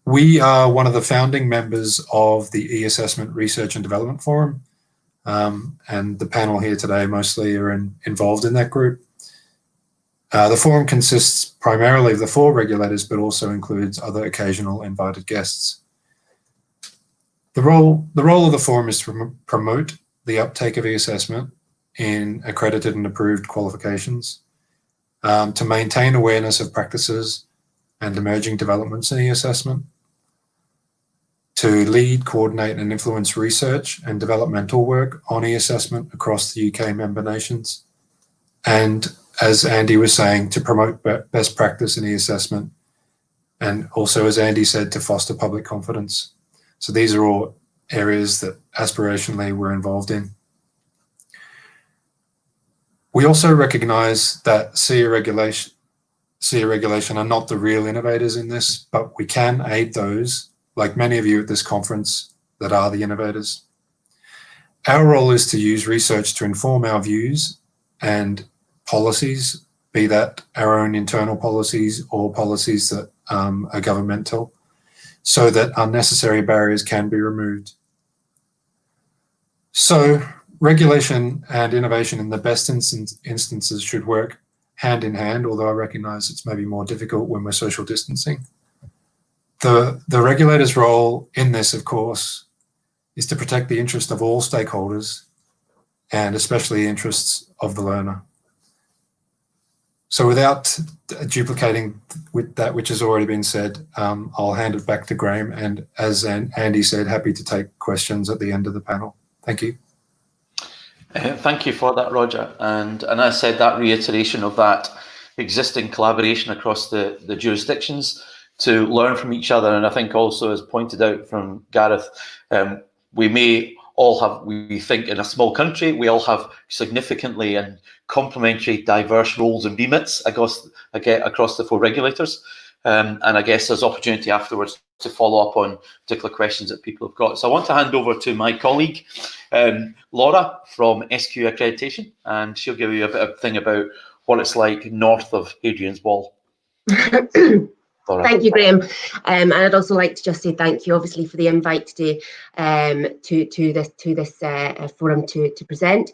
We are one of the founding members of the e-assessment Research and Development Forum, and the panel here today mostly are involved in that group. The forum consists primarily of the 4 regulators, but also includes other occasional invited guests. The role of the forum is to promote the uptake of e-assessment in accredited and approved qualifications, to maintain awareness of practices and emerging developments in e-assessment, to lead, coordinate and influence research and developmental work on e-assessment across the UK member nations, and, as Andy was saying, to promote best practice in e-assessment, and also, as Andy said, to foster public confidence. So these are all areas that aspirationally we're involved in. We also recognise that CCEA Regulation are not the real innovators in this, but we can aid those, like many of you at this conference, that are the innovators. Our role is to use research to inform our views and policies, be that our own internal policies or policies that are governmental, so that unnecessary barriers can be removed. So regulation and innovation in the best instances should work hand in hand, although I recognise it's maybe more difficult when we're social distancing. The regulator's role in this, of course, is to protect the interest of all stakeholders and especially the interests of the learner. So without duplicating with that which has already been said, I'll hand it back to Graeme, and as Andy said, happy to take questions at the end of the panel. Thank you. Thank you for that, Roger. And as I said, that reiteration of that existing collaboration across the jurisdictions to learn from each other. And I think also, as pointed out from Gareth, we may all have, we think in a small country, we all have significantly and complementary diverse roles and remits across the 4 regulators. and I guess there's opportunity afterwards to follow up on particular questions that people have got. So I want to hand over to my colleague, Laura from SQ Accreditation, and she'll give you a bit of thing about what it's like north of Hadrian's Wall. Thank you, Graeme. And I'd also like to just say thank you, obviously, for the invite today to this forum to present.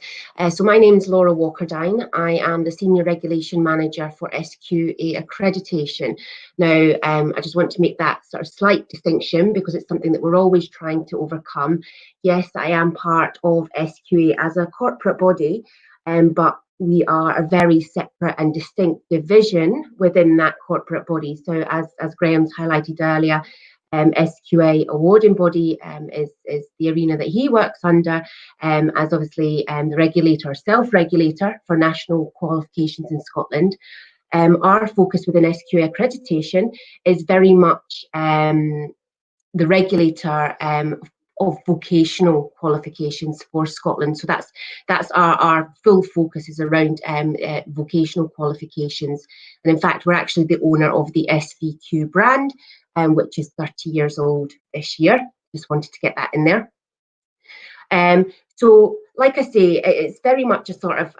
So my name is Laura Walkerdine. I am the Senior Regulation Manager for SQA Accreditation. Now, I just want to make that sort of slight distinction because it's something that we're always trying to overcome. Yes, I am part of SQA as a corporate body, but we are a very separate and distinct division within that corporate body. So as Graeme's highlighted earlier, SQA awarding body is the arena that he works under, as obviously the regulator, self-regulator for national qualifications in Scotland. Our focus within SQA accreditation is very much the regulator of vocational qualifications for Scotland. So that's our full focus is around vocational qualifications. And in fact, we're actually the owner of the SVQ brand, which is 30 years old this year. Just wanted to get that in there. So like I say, it's very much a sort of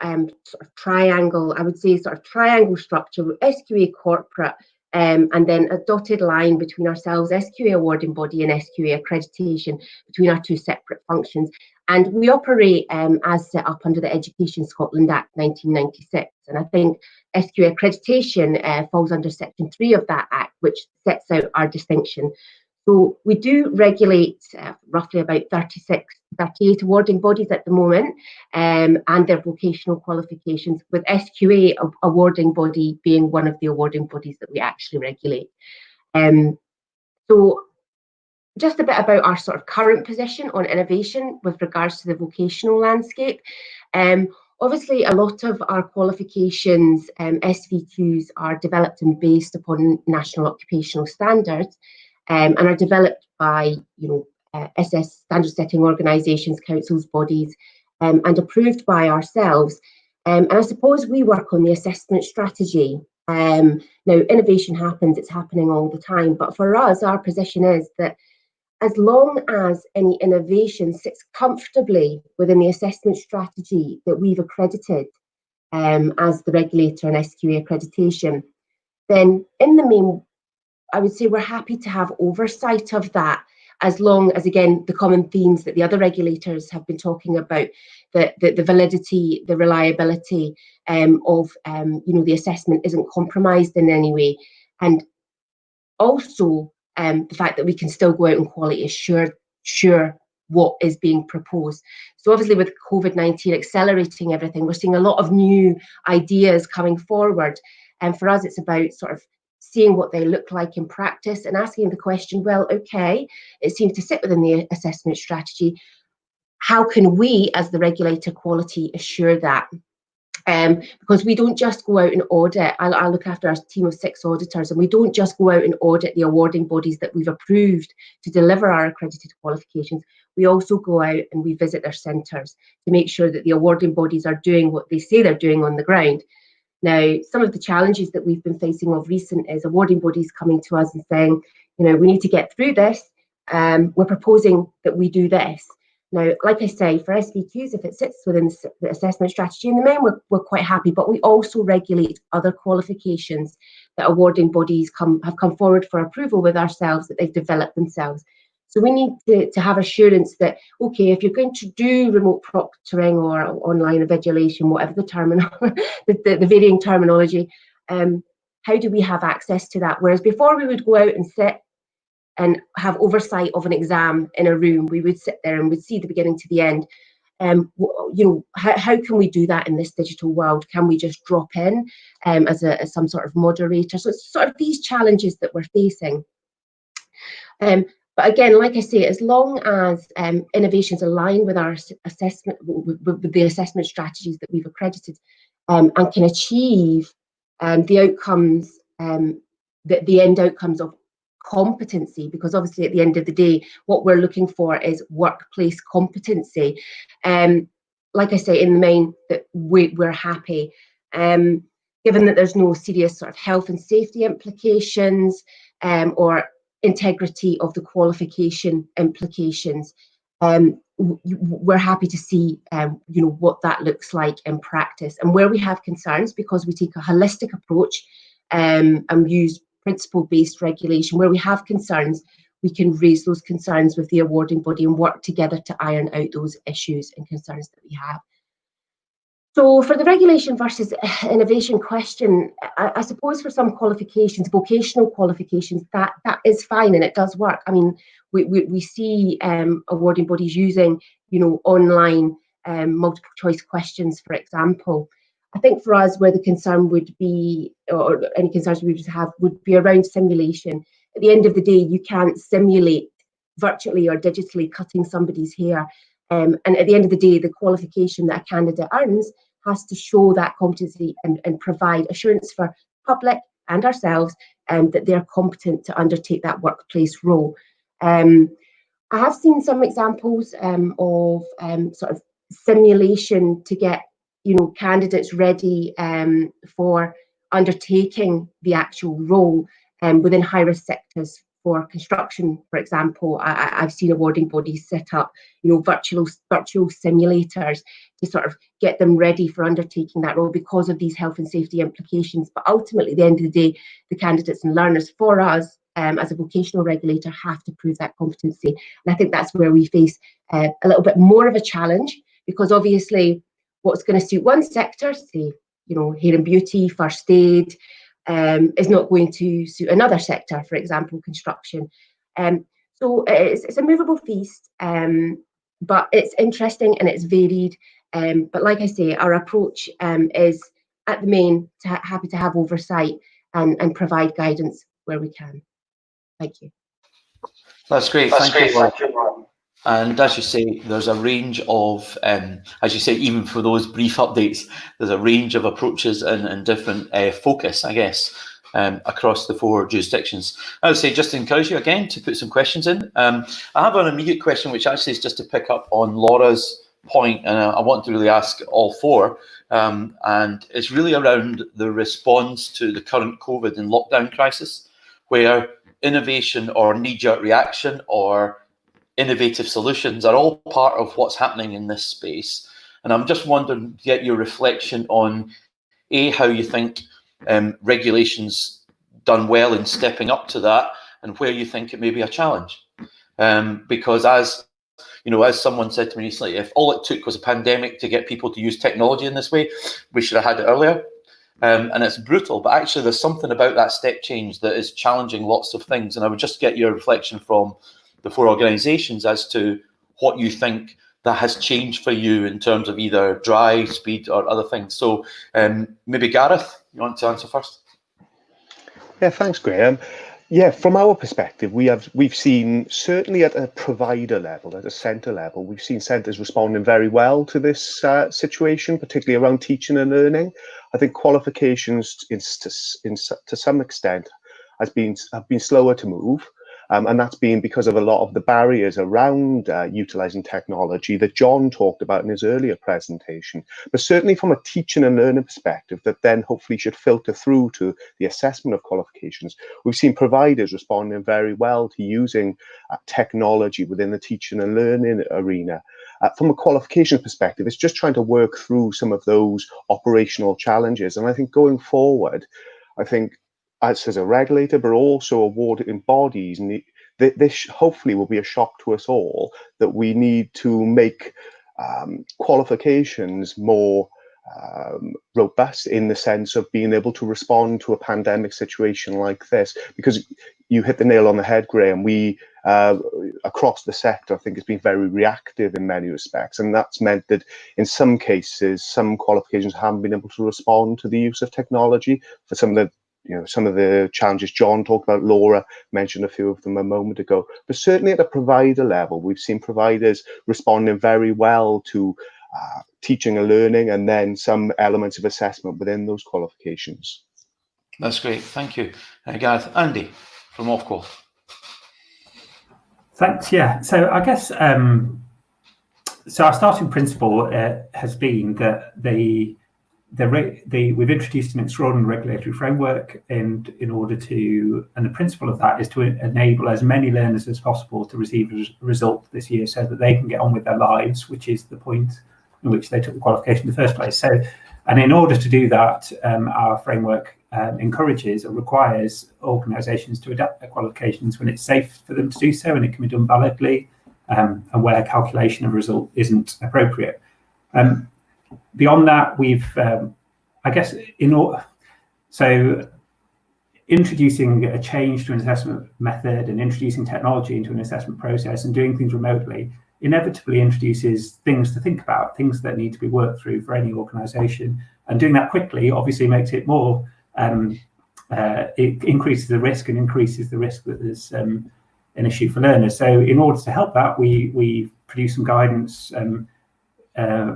triangle, I would say sort of triangle structure with SQA corporate, and then a dotted line between ourselves, SQA awarding body and SQA accreditation, between our two separate functions. And we operate as set up under the Education Scotland Act 1996. And I think SQA accreditation falls under Section 3 of that Act, which sets out our distinction. So we do regulate roughly about 38 awarding bodies at the moment, and their vocational qualifications, with SQA awarding body being one of the awarding bodies that we actually regulate. So just a bit about our sort of current position on innovation with regards to the vocational landscape. Obviously, a lot of our qualifications, SVQs, are developed and based upon national occupational standards, and are developed by, SS standard setting organisations, councils, bodies, and approved by ourselves. And I suppose we work on the assessment strategy. Now, innovation happens, it's happening all the time, but for us, our position is that as long as any innovation sits comfortably within the assessment strategy that we've accredited as the regulator and SQA accreditation, then in the main, I would say we're happy to have oversight of that, as long as, again, the common themes that the other regulators have been talking about, the validity, the reliability of the assessment isn't compromised in any way, and also the fact that we can still go out and quality assure what is being proposed. So obviously with COVID-19 accelerating everything, we're seeing a lot of new ideas coming forward, and for us it's about sort of seeing what they look like in practice and asking the question, well, okay, it seems to sit within the assessment strategy. How can we, as the regulator, quality assure that? Because we don't just go out and audit. I look after our team of 6 auditors, and we don't just go out and audit the awarding bodies that we've approved to deliver our accredited qualifications. We also go out and we visit their centres to make sure that the awarding bodies are doing what they say they're doing on the ground. Now, some of the challenges that we've been facing of recent is awarding bodies coming to us and saying, we need to get through this. We're proposing that we do this. Now, like I say, for SVQs, if it sits within the assessment strategy, in the main, we're quite happy, but we also regulate other qualifications that awarding bodies have come forward for approval with ourselves, that they've developed themselves. So we need to have assurance that, okay, if you're going to do remote proctoring or online invigilation, whatever the the varying terminology, how do we have access to that? Whereas before we would go out and sit and have oversight of an exam in a room, we would sit there and we'd see the beginning to the end. How can we do that in this digital world? Can we just drop in as some sort of moderator? So it's sort of these challenges that we're facing. But again, like I say, as long as innovations align with our assessment, with the assessment strategies that we've accredited, and can achieve the outcomes, the end outcomes of competency, because obviously at the end of the day, what we're looking for is workplace competency. Like I say, in the main, that we're happy. given that there's no serious sort of health and safety implications or integrity of the qualification implications, we're happy to see what that looks like in practice. And where we have concerns, because we take a holistic approach and use principle-based regulation, where we have concerns, we can raise those concerns with the awarding body and work together to iron out those issues and concerns that we have. So for the regulation versus innovation question, I suppose for some qualifications, vocational qualifications, that is fine and it does work. I mean, we see awarding bodies using, online multiple choice questions, for example. I think for us, where the concern would be, or any concerns we would have, would be around simulation. At the end of the day, you can't simulate virtually or digitally cutting somebody's hair. And at the end of the day, the qualification that a candidate earns has to show that competency and provide assurance for public and ourselves that they're competent to undertake that workplace role. I have seen some examples of sort of simulation to get candidates ready for undertaking the actual role within high-risk sectors. For construction, for example, I've seen awarding bodies set up, virtual simulators to sort of get them ready for undertaking that role because of these health and safety implications. But ultimately, at the end of the day, the candidates and learners for us as a vocational regulator have to prove that competency. And I think that's where we face a little bit more of a challenge, because obviously what's going to suit one sector, say, hair and beauty, first aid, is not going to suit another sector, for example, construction. So it's a movable feast, but it's interesting and it's varied. But like I say, our approach is at the main happy to have oversight and provide guidance where we can. Thank you. That's great. Thank you. And as you say, there's a range of, as you say, even for those brief updates, there's a range of approaches and different focus, I guess, across the 4 jurisdictions. I would say just to encourage you again to put some questions in. I have an immediate question, which actually is just to pick up on Laura's point, and I want to really ask all 4. And it's really around the response to the current COVID and lockdown crisis, where innovation or knee-jerk reaction or innovative solutions are all part of what's happening in this space. And I'm just wondering to get your reflection on how you think regulations done well in stepping up to that, and where you think it may be a challenge. Because as someone said to me recently, if all it took was a pandemic to get people to use technology in this way, we should have had it earlier. And it's brutal, but actually there's something about that step change that is challenging lots of things. And I would just get your reflection from the 4 organisations as to what you think that has changed for you in terms of either drive, speed, or other things. So maybe Gareth, you want to answer first? Yeah, thanks, Graeme. Yeah, from our perspective, we've seen, certainly at a provider level, at a centre level, we've seen centres responding very well to this situation, particularly around teaching and learning. I think qualifications, to some extent, have been slower to move. And that's been because of a lot of the barriers around utilising technology that John talked about in his earlier presentation. But certainly from a teaching and learning perspective, that then hopefully should filter through to the assessment of qualifications. We've seen providers responding very well to using technology within the teaching and learning arena. From a qualification perspective, it's just trying to work through some of those operational challenges. And I think going forward, as a regulator, but also awarding bodies, this hopefully will be a shock to us all, that we need to make qualifications more robust in the sense of being able to respond to a pandemic situation like this. Because you hit the nail on the head, Graeme, we across the sector, I think, has been very reactive in many respects, and that's meant that in some cases, some qualifications haven't been able to respond to the use of technology for some of the challenges John talked about. Laura mentioned a few of them a moment ago. But certainly at a provider level, we've seen providers responding very well to teaching and learning, and then some elements of assessment within those qualifications. That's great. Thank you. Gareth. Andy from Ofqual. Thanks. Yeah. So I guess, so our starting principle has been that the we've introduced an extraordinary regulatory framework, and the principle of that is to enable as many learners as possible to receive a result this year, so that they can get on with their lives, which is the point in which they took the qualification in the first place. So, and in order to do that, our framework encourages or requires organisations to adapt their qualifications when it's safe for them to do so, and it can be done validly, and where calculation of result isn't appropriate. Beyond that, we've, introducing a change to an assessment method and introducing technology into an assessment process and doing things remotely inevitably introduces things to think about, things that need to be worked through for any organisation. And doing that quickly obviously makes it more, it increases the risk that there's an issue for learners. So in order to help that, we produce some guidance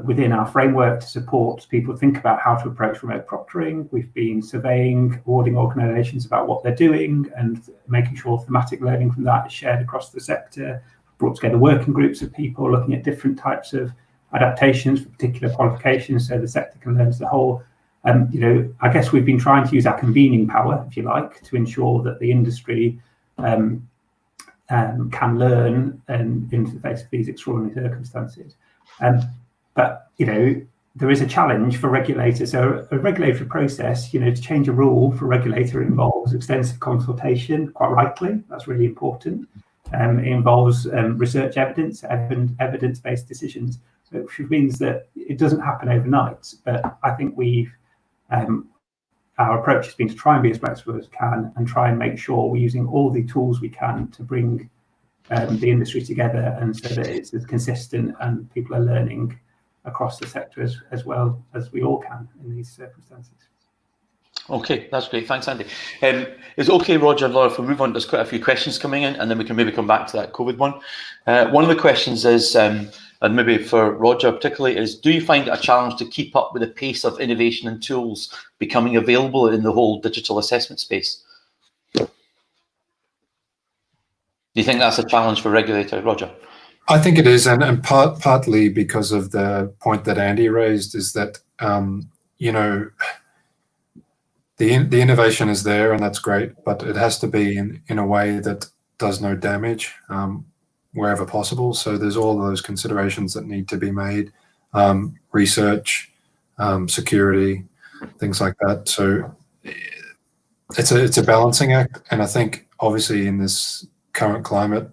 within our framework to support people think about how to approach remote proctoring. We've been surveying awarding organisations about what they're doing and making sure thematic learning from that is shared across the sector. Brought together working groups of people looking at different types of adaptations for particular qualifications, so the sector can learn as a whole. I guess we've been trying to use our convening power, if you like, to ensure that the industry can learn in the face of these extraordinary circumstances. But there is a challenge for regulators. So a regulatory process, to change a rule for a regulator involves extensive consultation, quite rightly. That's really important. It involves research evidence-based decisions, which means that it doesn't happen overnight. But I think our approach has been to try and be as flexible as we can and try and make sure we're using all the tools we can to bring the industry together, and so that it's as consistent and people are learning across the sector as well as we all can in these circumstances. Okay, that's great. Thanks, Andy. Is it okay, Roger and Laura, if we move on? There's quite a few questions coming in, and then we can maybe come back to that COVID one. One of the questions is, and maybe for Roger particularly, is do you find it a challenge to keep up with the pace of innovation and tools becoming available in the whole digital assessment space? Do you think that's a challenge for regulator, Roger? I think it is, and partly because of the point that Andy raised, is that the innovation is there, and that's great, but it has to be in a way that does no damage wherever possible. So there's all those considerations that need to be made, research, security, things like that. So it's a balancing act, and I think obviously in this current climate,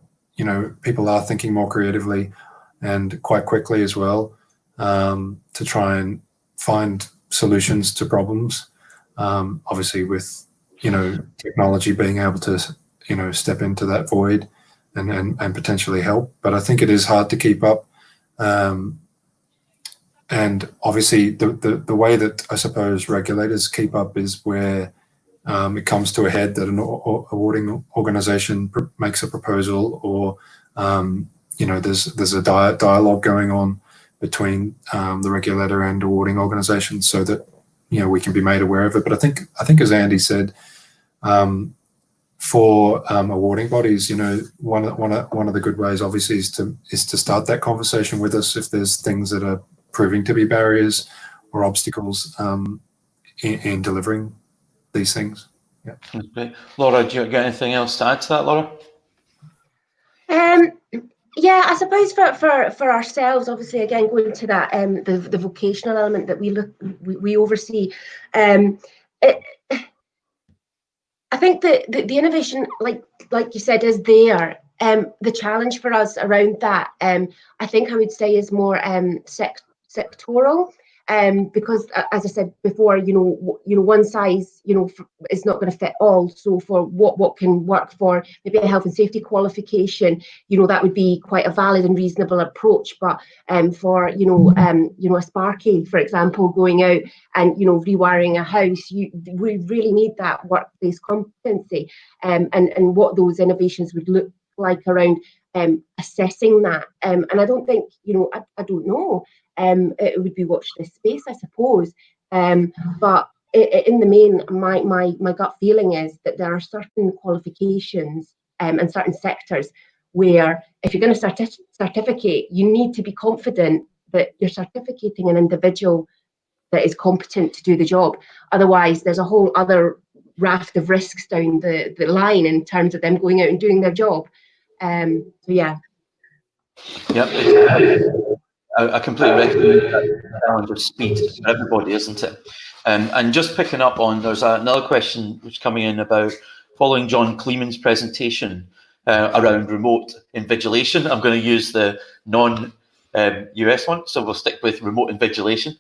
people are thinking more creatively and quite quickly as well, to try and find solutions to problems. Obviously with, technology being able to, step into that void and potentially help. But I think it is hard to keep up. And obviously the way that I suppose regulators keep up is where it comes to a head that an awarding organisation makes a proposal, or there's a dialogue going on between the regulator and awarding organisations, so that we can be made aware of it. But I think as Andy said, for awarding bodies, one of the good ways obviously is to start that conversation with us if there's things that are proving to be barriers or obstacles in delivering these things. Yeah. Okay. Laura, do you got anything else to add to that, Laura? Yeah, I suppose for ourselves, obviously, again, going to that the vocational element that we oversee, I think the innovation, like you said, is there. The challenge for us around that, I think I would say, is more sectoral. Because as I said before, one size, is not going to fit all. So for what can work for maybe a health and safety qualification, that would be quite a valid and reasonable approach. But for a Sparky, for example, going out and rewiring a house, we really need that workplace competency, and what those innovations would look like around assessing that. And I don't think, I don't know. It would be watch this space, I suppose. But in the main, my gut feeling is that there are certain qualifications and certain sectors where if you're going to certificate, you need to be confident that you're certificating an individual that is competent to do the job. Otherwise, there's a whole other raft of risks down the line in terms of them going out and doing their job. So yeah. Yep. I completely recognise that challenge of speed for everybody, isn't it? And just picking up on, there's another question which is coming in about following John Kleeman's presentation around remote invigilation. I'm going to use the non-US one, so we'll stick with remote invigilation.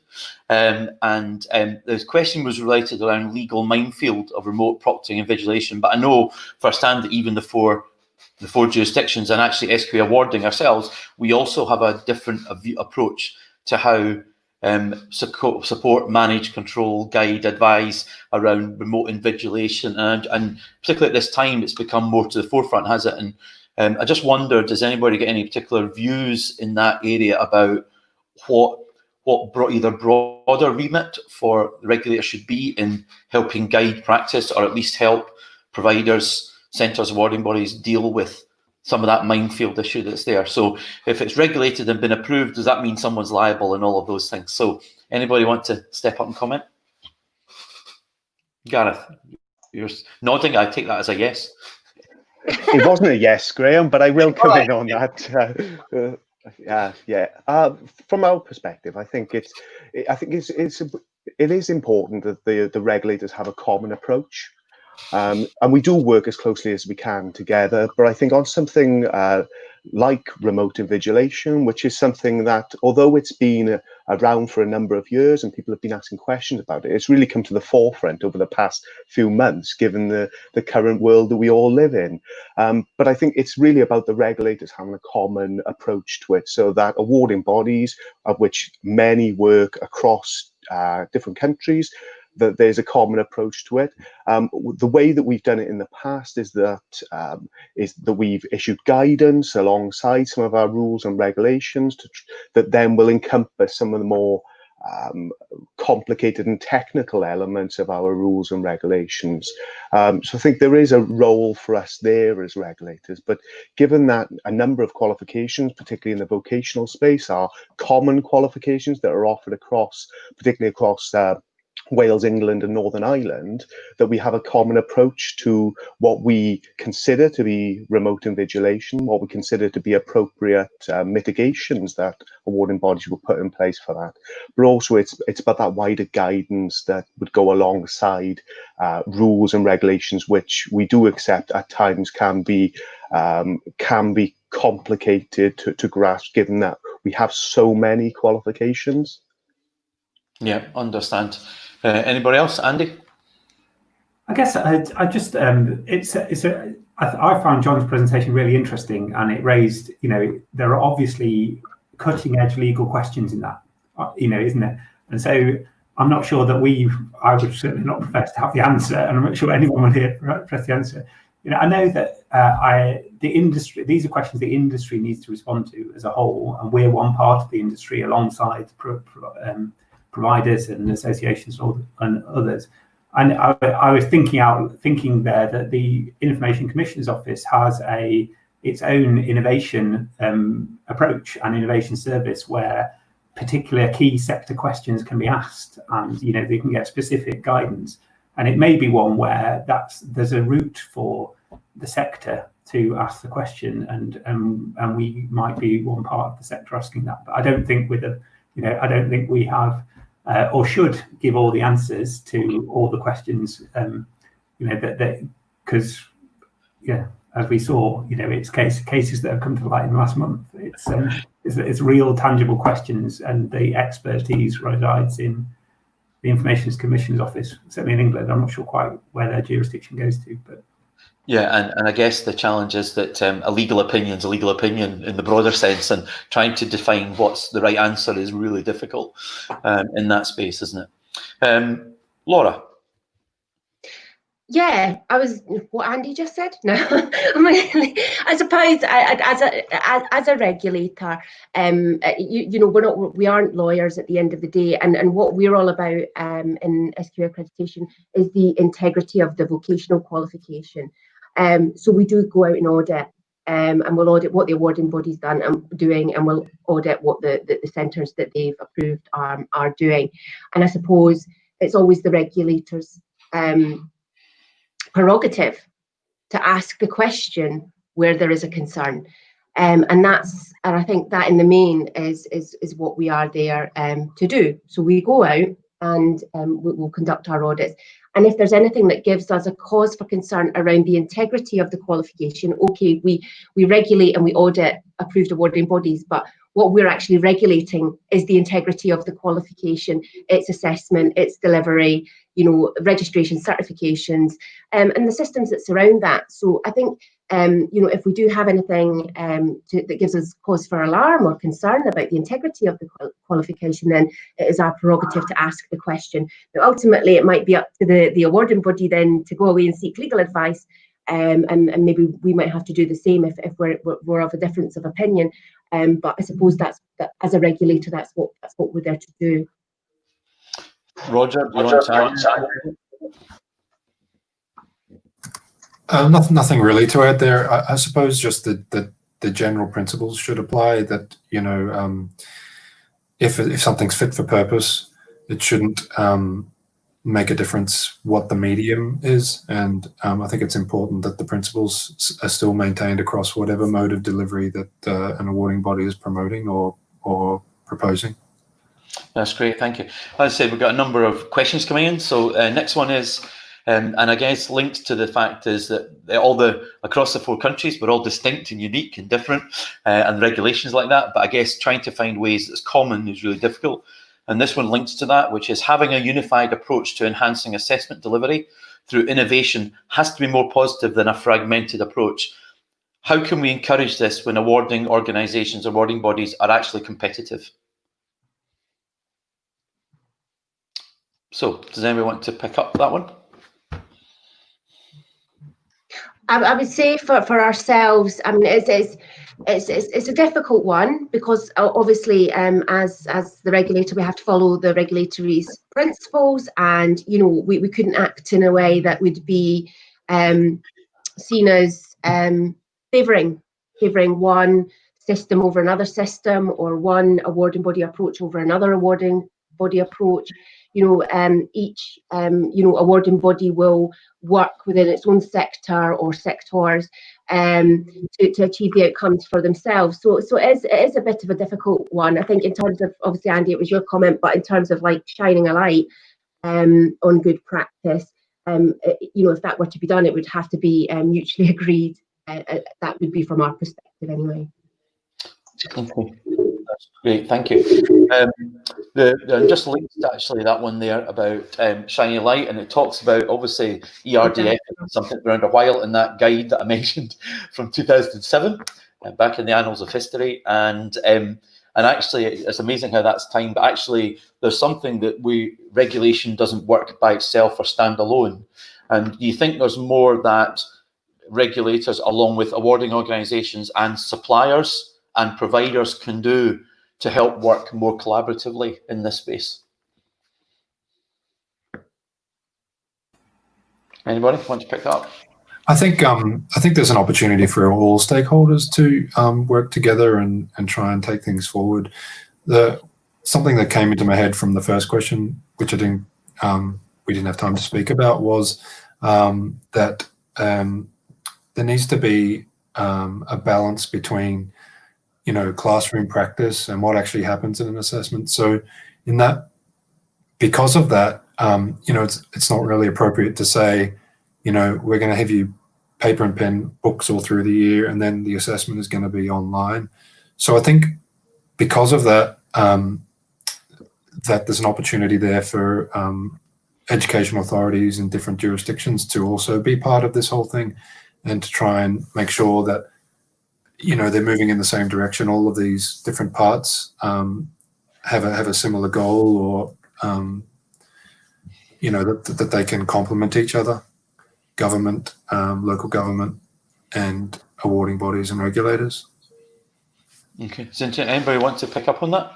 The question was related around legal minefield of remote proctoring and invigilation, but I know firsthand that even the four jurisdictions and actually SQA awarding ourselves, we also have a different approach to how support, manage, control, guide, advise around remote invigilation, and particularly at this time, it's become more to the forefront, has it? And I just wonder, does anybody get any particular views in that area about what either broader remit for the regulator should be in helping guide practice, or at least help providers, centres, awarding bodies deal with some of that minefield issue that's there? So if it's regulated and been approved, does that mean someone's liable and all of those things? So anybody want to step up and comment? Gareth, you're nodding. I take that as a yes. It wasn't a yes, Graeme, but I will come in on that. From our perspective, I think it is important that the regulators have a common approach. And we do work as closely as we can together, but I think on something like remote invigilation, which is something that, although it's been around for a number of years and people have been asking questions about it, it's really come to the forefront over the past few months, given the current world that we all live in. But I think it's really about the regulators having a common approach to it, so that awarding bodies, of which many work across different countries, that there's a common approach to it. The way that we've done it in the past is that we've issued guidance alongside some of our rules and regulations that then will encompass some of the more complicated and technical elements of our rules and regulations. So I think there is a role for us there as regulators, but given that a number of qualifications, particularly in the vocational space, are common qualifications that are offered particularly across Wales, England and Northern Ireland, that we have a common approach to what we consider to be remote invigilation, what we consider to be appropriate mitigations that awarding bodies will put in place for that. But also it's about that wider guidance that would go alongside rules and regulations, which we do accept at times can be complicated to grasp, given that we have so many qualifications. Yeah, understand. Anybody else? Andy? I guess I just I found John's presentation really interesting, and it raised, there are obviously cutting edge legal questions in that, isn't it? And so I'm not sure that I would certainly not profess to have the answer, and I'm not sure anyone would here profess the answer. I know that the industry, these are questions the industry needs to respond to as a whole, and we're one part of the industry alongside providers and associations and others. And I was thinking there that the Information Commissioner's Office has its own innovation approach and innovation service, where particular key sector questions can be asked, and they can get specific guidance. And it may be one where there's a route for the sector to ask the question, and we might be one part of the sector asking that. But I don't think I don't think we have or should give all the answers to all the questions, because as we saw, it's cases that have come to light in the last month. It's real, tangible questions, and the expertise resides in the Information Commissioner's Office, certainly in England. I'm not sure quite where their jurisdiction goes to, but. Yeah, and I guess the challenge is that a legal opinion is a legal opinion in the broader sense, and trying to define what's the right answer is really difficult in that space, isn't it? Laura? Yeah, what Andy just said. No, I suppose as a regulator, we aren't lawyers at the end of the day, and what we're all about in SQA accreditation is the integrity of the vocational qualification. So we do go out and audit and we'll audit what the awarding body's done and doing, and we'll audit what the centres that they've approved are doing. And I suppose it's always the regulator's prerogative to ask the question where there is a concern. And I think that in the main is what we are there to do. So we go out and we'll conduct our audits. And if there's anything that gives us a cause for concern around the integrity of the qualification, okay, we regulate and we audit approved awarding bodies, but what we're actually regulating is the integrity of the qualification, its assessment, its delivery, registration, certifications, and the systems that surround that. So I think, if we do have anything that gives us cause for alarm or concern about the integrity of the qualification, then it is our prerogative to ask the question. Now, ultimately, it might be up to the awarding body then to go away and seek legal advice, and maybe we might have to do the same if we're of a difference of opinion. But I suppose that as a regulator, that's what we're there to do. Roger, do you want to add? Nothing really to add there. I suppose just that the general principles should apply. That if something's fit for purpose, it shouldn't make a difference what the medium is. And I think it's important that the principles are still maintained across whatever mode of delivery that an awarding body is promoting or proposing. That's great, thank you. As I said, we've got a number of questions coming in. So next one is, and I guess linked to the fact is that across the 4 countries, we're all distinct and unique and different, and regulations like that. But I guess trying to find ways that's common is really difficult. And this one links to that, which is having a unified approach to enhancing assessment delivery through innovation has to be more positive than a fragmented approach. How can we encourage this when awarding organisations, awarding bodies are actually competitive? So does anyone want to pick up that one? I would say for ourselves, I mean, it's a difficult one because obviously, as the regulator, we have to follow the regulatory's principles, and we couldn't act in a way that would be seen as favouring one system over another system, or one awarding body approach over another awarding body approach. Each awarding body will work within its own sector or sectors to achieve the outcomes for themselves. So it is a bit of a difficult one. I think in terms of, obviously, Andy, it was your comment, but in terms of like shining a light on good practice, if that were to be done, it would have to be mutually agreed. That would be from our perspective anyway. Okay. That's great, thank you. Just linked to actually that one there about shining light, and it talks about obviously ERDF, something around a while in that guide that I mentioned from 2007, back in the annals of history, and actually it's amazing how that's timed. But actually, there's something that regulation doesn't work by itself or stand alone, and you think there's more that regulators, along with awarding organisations and suppliers and providers, can do to help work more collaboratively in this space. Anybody want to pick that up? I think there's an opportunity for all stakeholders to work together and try and take things forward. Something that came into my head from the first question, which we didn't have time to speak about, was that there needs to be a balance between classroom practice and what actually happens in an assessment. So because of that, it's not really appropriate to say, we're going to have you paper and pen books all through the year, and then the assessment is going to be online. So I think because of that, that there's an opportunity there for educational authorities in different jurisdictions to also be part of this whole thing, and to try and make sure that they're moving in the same direction. All of these different parts have a similar goal, or that they can complement each other. Government, local government, and awarding bodies and regulators. Okay, Cynthia, anybody want to pick up on that?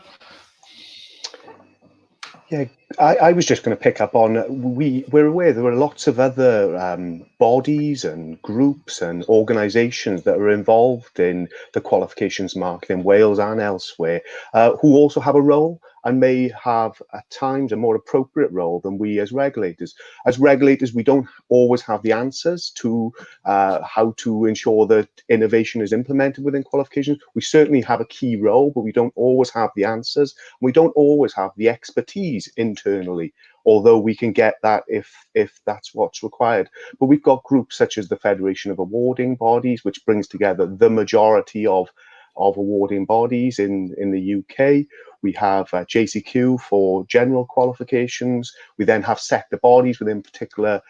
Yeah, I was just going to pick up on, we're aware there are lots of other bodies and groups and organisations that are involved in the qualifications market in Wales and elsewhere, who also have a role and may have at times a more appropriate role than we as regulators. As regulators, we don't always have the answers to how to ensure that innovation is implemented within qualifications. We certainly have a key role, but we don't always have the answers. We don't always have the expertise internally, although we can get that if that's what's required. But we've got groups such as the Federation of Awarding Bodies, which brings together the majority of awarding bodies in the UK. We have JCQ for general qualifications. We then have sector bodies within particular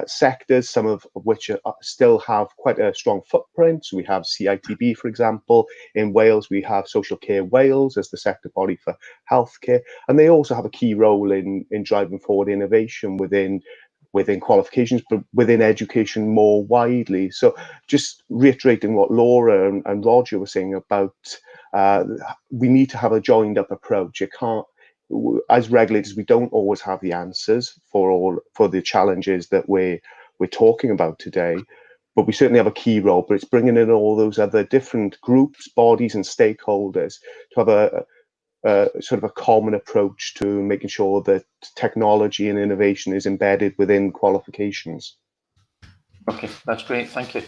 sectors, some of which still have quite a strong footprint. So we have CITB, for example. In Wales, we have Social Care Wales as the sector body for healthcare, and they also have a key role in driving forward innovation within qualifications, but within education more widely. So just reiterating what Laura and Roger were saying about we need to have a joined up approach. It can't, as regulators, we don't always have the answers for the challenges that we're talking about today, but we certainly have a key role. But it's bringing in all those other different groups, bodies, and stakeholders to have a sort of a common approach to making sure that technology and innovation is embedded within qualifications. Okay, that's great. Thank you.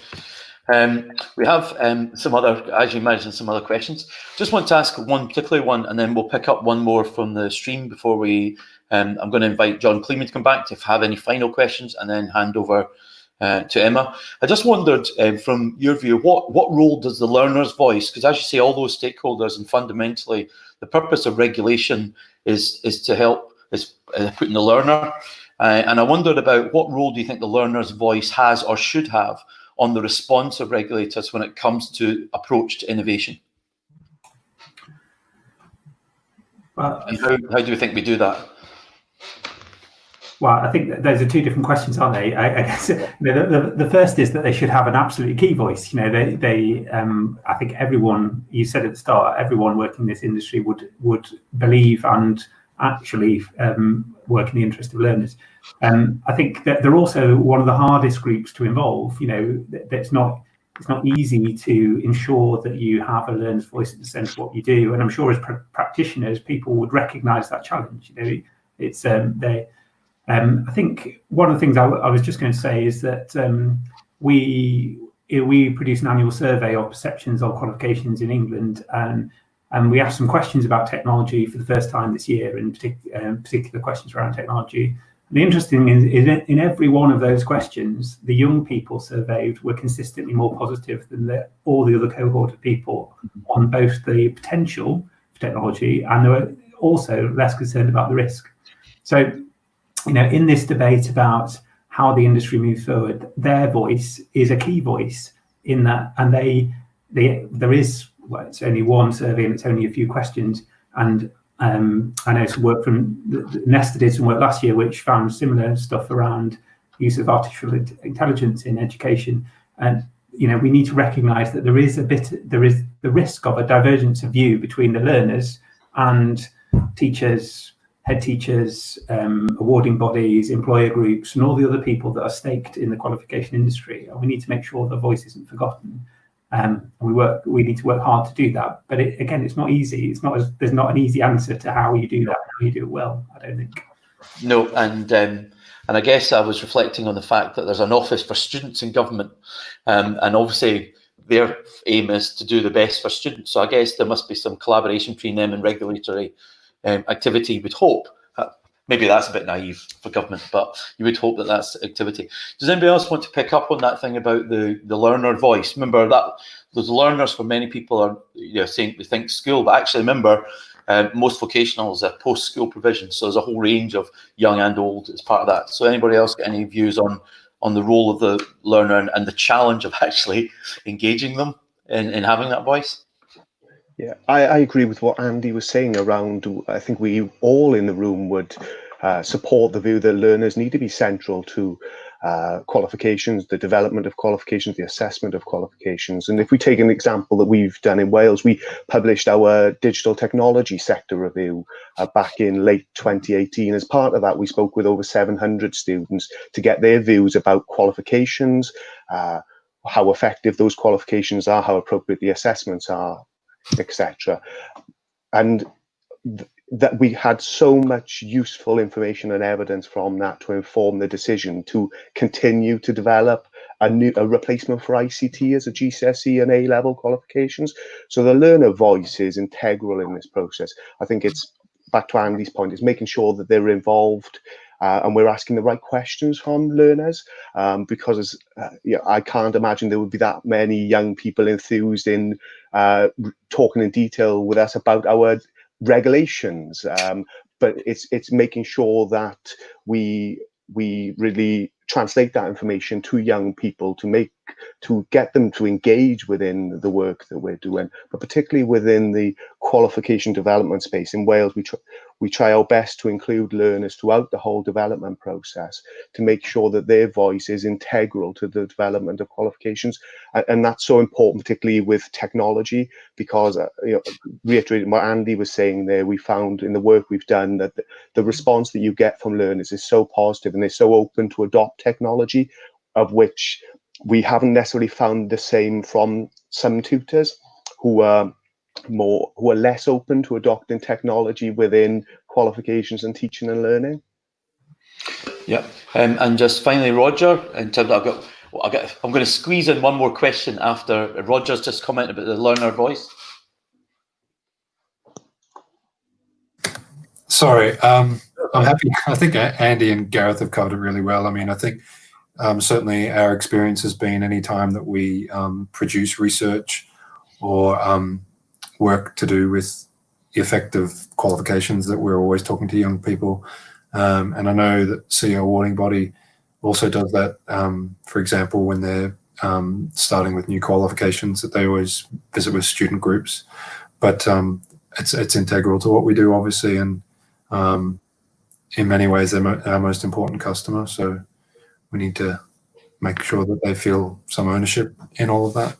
We have some other, as you mentioned, some other questions. Just want to ask one particular one, and then we'll pick up one more from the stream before we. I'm going to invite John Kleeman to come back to have any final questions, and then hand over to Emma. I just wondered, from your view, what role does the learner's voice? Because as you say, all those stakeholders, and fundamentally, the purpose of regulation is to help putting the learner. And I wondered about what role do you think the learner's voice has or should have on the response of regulators when it comes to approach to innovation? And how do you think we do that? Well, I think that those are two different questions, aren't they? I guess the first is that they should have an absolutely key voice. You know, I think everyone, you said at the start, everyone working in this industry would believe and actually work in the interest of learners. I think that they're also one of the hardest groups to involve. You know, it's not easy to ensure that you have a learner's voice at the centre of what you do. And I'm sure as practitioners, people would recognise that challenge. You know, it's I think one of the things I was just going to say is that we produce an annual survey of perceptions on qualifications in England, and we asked some questions about technology for the first time this year, in particular questions around technology. And the interesting thing is in every one of those questions, the young people surveyed were consistently more positive than all the other cohort of people on both the potential for technology, and they were also less concerned about the risk. So, you know, in this debate about how the industry moves forward, their voice is a key voice in that, and there is, well, it's only one survey and it's only a few questions, and I know some work from Nesta did some work last year which found similar stuff around use of artificial intelligence in education. And you know, we need to recognise that there is the risk of a divergence of view between the learners and teachers, head teachers, awarding bodies, employer groups, and all the other people that are staked in the qualification industry. And we need to make sure the voice isn't forgotten. We need to work hard to do that. But again, it's not easy. There's not an easy answer to how you do that, how you do it well, I don't think. No, and I guess I was reflecting on the fact that there's an office for students in government, and obviously their aim is to do the best for students. So I guess there must be some collaboration between them and regulatory activity, you would hope. Maybe that's a bit naive for government, but you would hope that that's activity. Does anybody else want to pick up on that thing about the learner voice? Remember that those learners, for many people, are saying they think school, but actually remember most vocationals are post-school provision. So there's a whole range of young and old as part of that. So anybody else got any views on the role of the learner and the challenge of actually engaging them in having that voice? Yeah, I agree with what Andy was saying around, I think we all in the room would support the view that learners need to be central to qualifications, the development of qualifications, the assessment of qualifications. And if we take an example that we've done in Wales, we published our digital technology sector review back in late 2018. As part of that, we spoke with over 700 students to get their views about qualifications, how effective those qualifications are, how appropriate the assessments are, etc. And that we had so much useful information and evidence from that to inform the decision to continue to develop a replacement for ICT as a GCSE and A-level qualifications. So the learner voice is integral in this process. I think it's, back to Andy's point, is making sure that they're involved and we're asking the right questions from learners, because I can't imagine there would be that many young people enthused in talking in detail with us about our regulations, but it's making sure that we really translate that information to young people to get them to engage within the work that we're doing, but particularly within the qualification development space. In Wales, we try our best to include learners throughout the whole development process to make sure that their voice is integral to the development of qualifications. And that's so important, particularly with technology, because reiterating what Andy was saying there, we found in the work we've done that the response that you get from learners is so positive and they're so open to adopt technology, of which we haven't necessarily found the same from some tutors who are less open to adopting technology within qualifications and teaching and learning. Yeah, and just finally, Roger, in terms of, I'm going to squeeze in one more question after Roger's just commented about the learner voice. Sorry, I'm happy. I think Andy and Gareth have covered it really well. I mean, I think certainly our experience has been any time that we produce research or work to do with the effective qualifications, that we're always talking to young people. And I know that CEO Awarding Body also does that, for example, when they're starting with new qualifications, that they always visit with student groups. But it's integral to what we do, obviously, and in many ways they're our most important customer. So we need to make sure that they feel some ownership in all of that.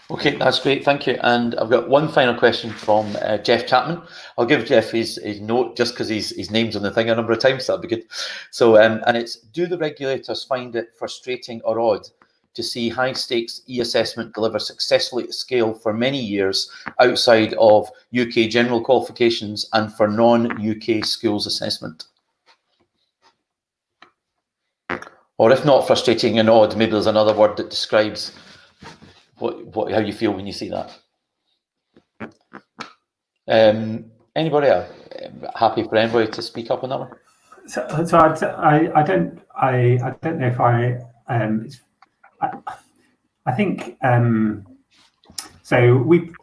Okay, that's great, thank you. And I've got one final question from Jeff Chapman. I'll give Jeff his note just because his name's on the thing a number of times, so that'll be good. So, and it's, do the regulators find it frustrating or odd to see high stakes e-assessment deliver successfully at scale for many years outside of UK general qualifications and for non-UK schools assessment? Or if not frustrating and odd, maybe there's another word that describes how you feel when you see that. Anybody else? Happy for anybody to speak up on that one? So I don't know if I think so.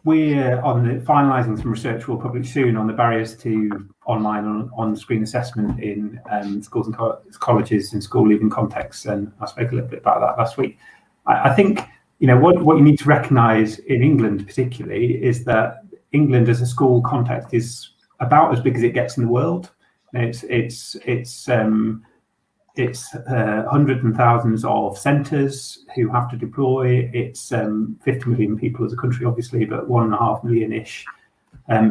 We're on the finalising some research we'll publish soon on the barriers to online on-screen assessment in schools and colleges in school leaving contexts, and I spoke a little bit about that last week. I think what you need to recognise in England particularly is that England as a school context is about as big as it gets in the world. It's hundreds and thousands of centres who have to deploy. It's 50 million people as a country, obviously, but 1.5 million-ish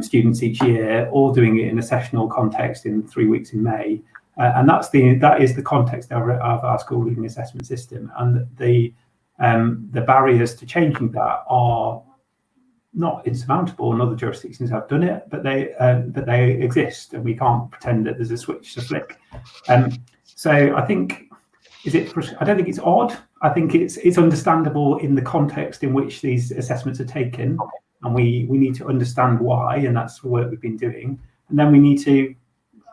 students each year, all doing it in a sessional context in 3 weeks in May. And that is the context of our school leaving assessment system. And the barriers to changing that are not insurmountable, and other jurisdictions have done it, but they exist, and we can't pretend that there's a switch to flick. So I think, I don't think it's odd. I think it's understandable in the context in which these assessments are taken, and we need to understand why, and that's the work we've been doing. And then we need to,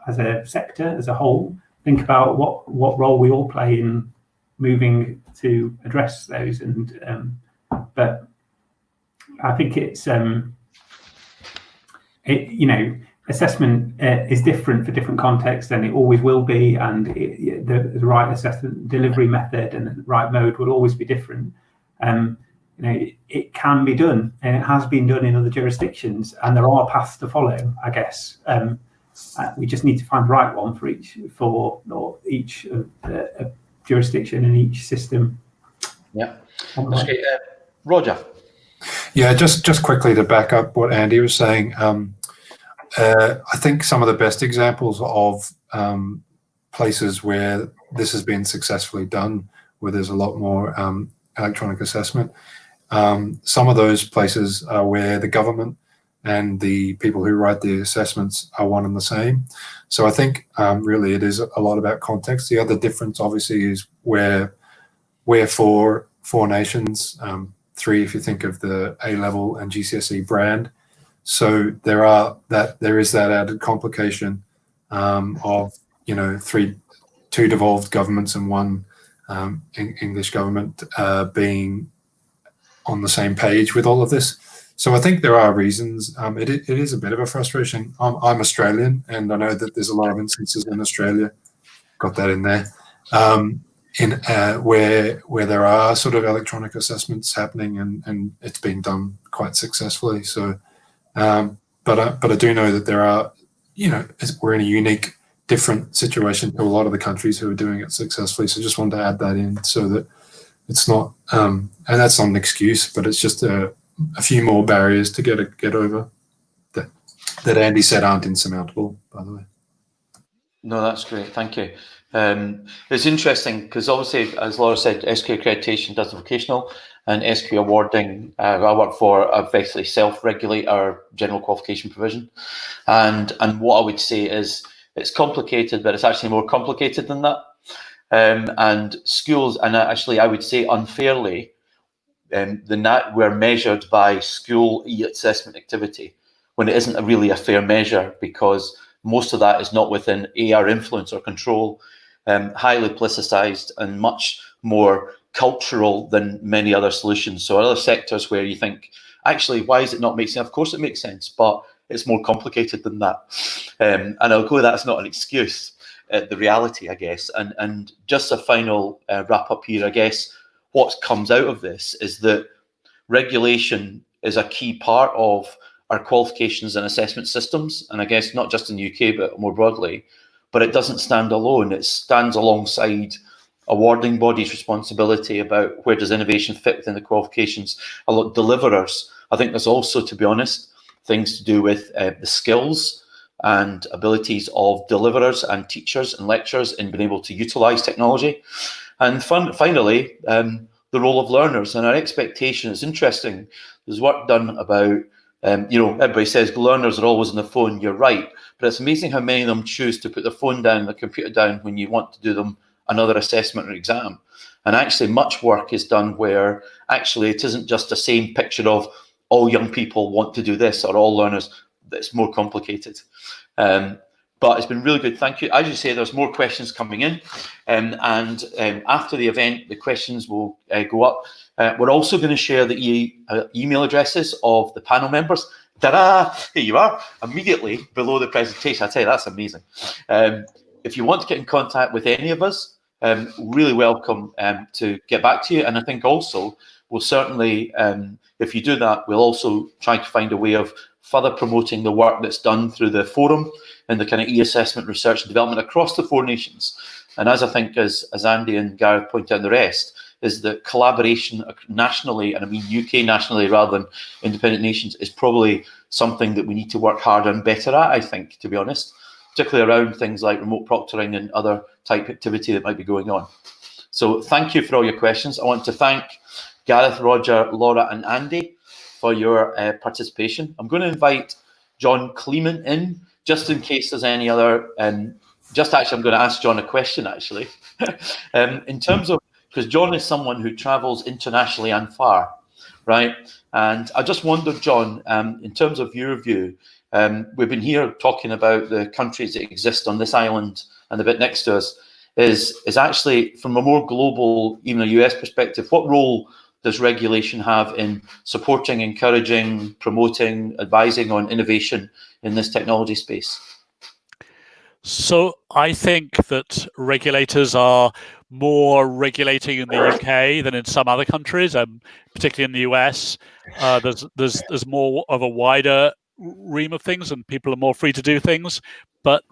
as a sector, as a whole, think about what role we all play in moving to address those. And but I think it's assessment is different for different contexts, and it always will be, and the right assessment delivery method and the right mode will always be different. It can be done, and it has been done in other jurisdictions, and there are paths to follow, I guess. We just need to find the right one for each jurisdiction and each system. Yeah, that's great. Roger. Yeah, just quickly to back up what Andy was saying. I think some of the best examples of places where this has been successfully done, where there's a lot more electronic assessment, some of those places are where the government and the people who write the assessments are one and the same. So I think really it is a lot about context. The other difference obviously is where four nations, three if you think of the A-level and GCSE brand. So there is that added complication of two devolved governments and one English government being on the same page with all of this. So I think there are reasons. It is a bit of a frustration. I'm Australian, and I know that there's a lot of instances in Australia, got that in there, where there are sort of electronic assessments happening, and it's been done quite successfully. So, but I do know that there are, we're in a unique, different situation to a lot of the countries who are doing it successfully. So just wanted to add that in so that it's not, and that's not an excuse, but it's just a few more barriers to get over that Andy said aren't insurmountable, by the way. No, that's great. Thank you. It's interesting because obviously, as Laura said, SQ accreditation does the vocational, and SQ awarding, I work for, effectively self-regulate our general qualification provision. And what I would say is it's complicated, but it's actually more complicated than that. And schools, and actually I would say unfairly, we're measured by school e-assessment activity when it isn't really a fair measure, because most of that is not within our influence or control, highly politicized and much more cultural than many other solutions. So other sectors where you think, actually, why does it not make sense? Of course it makes sense, but it's more complicated than that. And although that's not an excuse, the reality, I guess. And just a final wrap up here, I guess, what comes out of this is that regulation is a key part of our qualifications and assessment systems. And I guess not just in the UK, but more broadly, but it doesn't stand alone. It stands alongside awarding bodies' responsibility about where does innovation fit within the qualifications. A lot of deliverers. I think there's also, to be honest, things to do with the skills and abilities of deliverers and teachers and lecturers in being able to utilise technology. And finally, the role of learners and our expectation. It's interesting. There's work done about, everybody says learners are always on the phone. You're right. But it's amazing how many of them choose to put their phone down, their computer down when you want to do them another assessment or exam. And actually much work is done where actually it isn't just the same picture of all young people want to do this or all learners. It's more complicated. But it's been really good. Thank you. As you say, there's more questions coming in. And after the event, the questions will go up. We're also going to share the email addresses of the panel members. Ta-da! Here you are, immediately below the presentation. I tell you, that's amazing. If you want to get in contact with any of us, really welcome to get back to you. And I think also we'll certainly, if you do that, we'll also try to find a way of further promoting the work that's done through the forum and the kind of e-assessment research and development across the four nations. And as I think, as Andy and Gareth pointed out and the rest, is that collaboration nationally, and I mean UK nationally rather than independent nations, is probably something that we need to work harder and better at, I think, to be honest, particularly around things like remote proctoring and other type activity that might be going on. So thank you for all your questions. I want to thank Gareth, Roger, Laura and Andy for your participation. I'm going to invite John Kleeman in, just in case there's any other, I'm going to ask John a question, actually. In terms of, because John is someone who travels internationally and far, right? And I just wondered, John, in terms of your view, we've been here talking about the countries that exist on this island and the bit next to us, is actually from a more global, even a US perspective, what role does regulation have in supporting, encouraging, promoting, advising on innovation in this technology space? So I think that regulators are more regulating in the UK than in some other countries, particularly in the US. There's more of a wider ream of things and people are more free to do things. But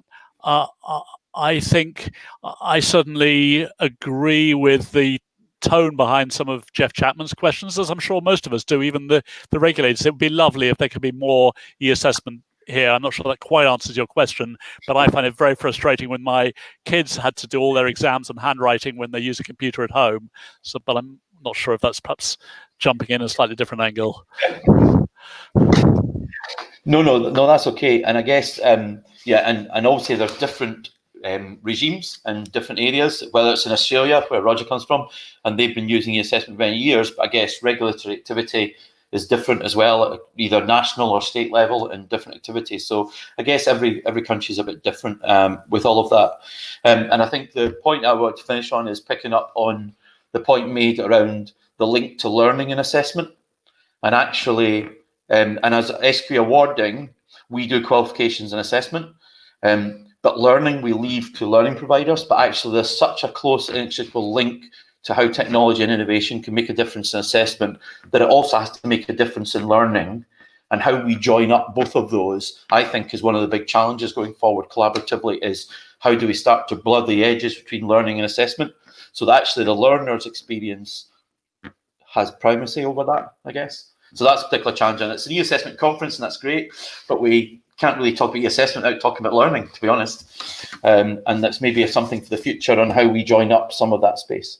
I think I certainly agree with the tone behind some of Jeff Chapman's questions, as I'm sure most of us do, even the regulators. It would be lovely if there could be more e-assessment here. I'm not sure that quite answers your question, but I find it very frustrating when my kids had to do all their exams and handwriting when they use a computer at home. So, but I'm not sure if that's perhaps jumping in a slightly different angle. No, that's okay. And I guess, yeah, and obviously there's different regimes in different areas, whether it's in Australia, where Roger comes from, and they've been using e-assessment for many years, but I guess regulatory activity is different as well, at either national or state level in different activities. So I guess every country is a bit different with all of that. And I think the point I want to finish on is picking up on the point made around the link to learning and assessment. And actually, and as SQ awarding, we do qualifications and assessment, but learning we leave to learning providers. But actually, there's such a close and inextricable link to how technology and innovation can make a difference in assessment that it also has to make a difference in learning. And how we join up both of those, I think, is one of the big challenges going forward collaboratively, is how do we start to blur the edges between learning and assessment so that actually the learner's experience has primacy over that, I guess. So that's a particular challenge, and it's an e-assessment conference, and that's great, but we can't really talk about e-assessment without talking about learning, to be honest. And that's maybe something for the future on how we join up some of that space.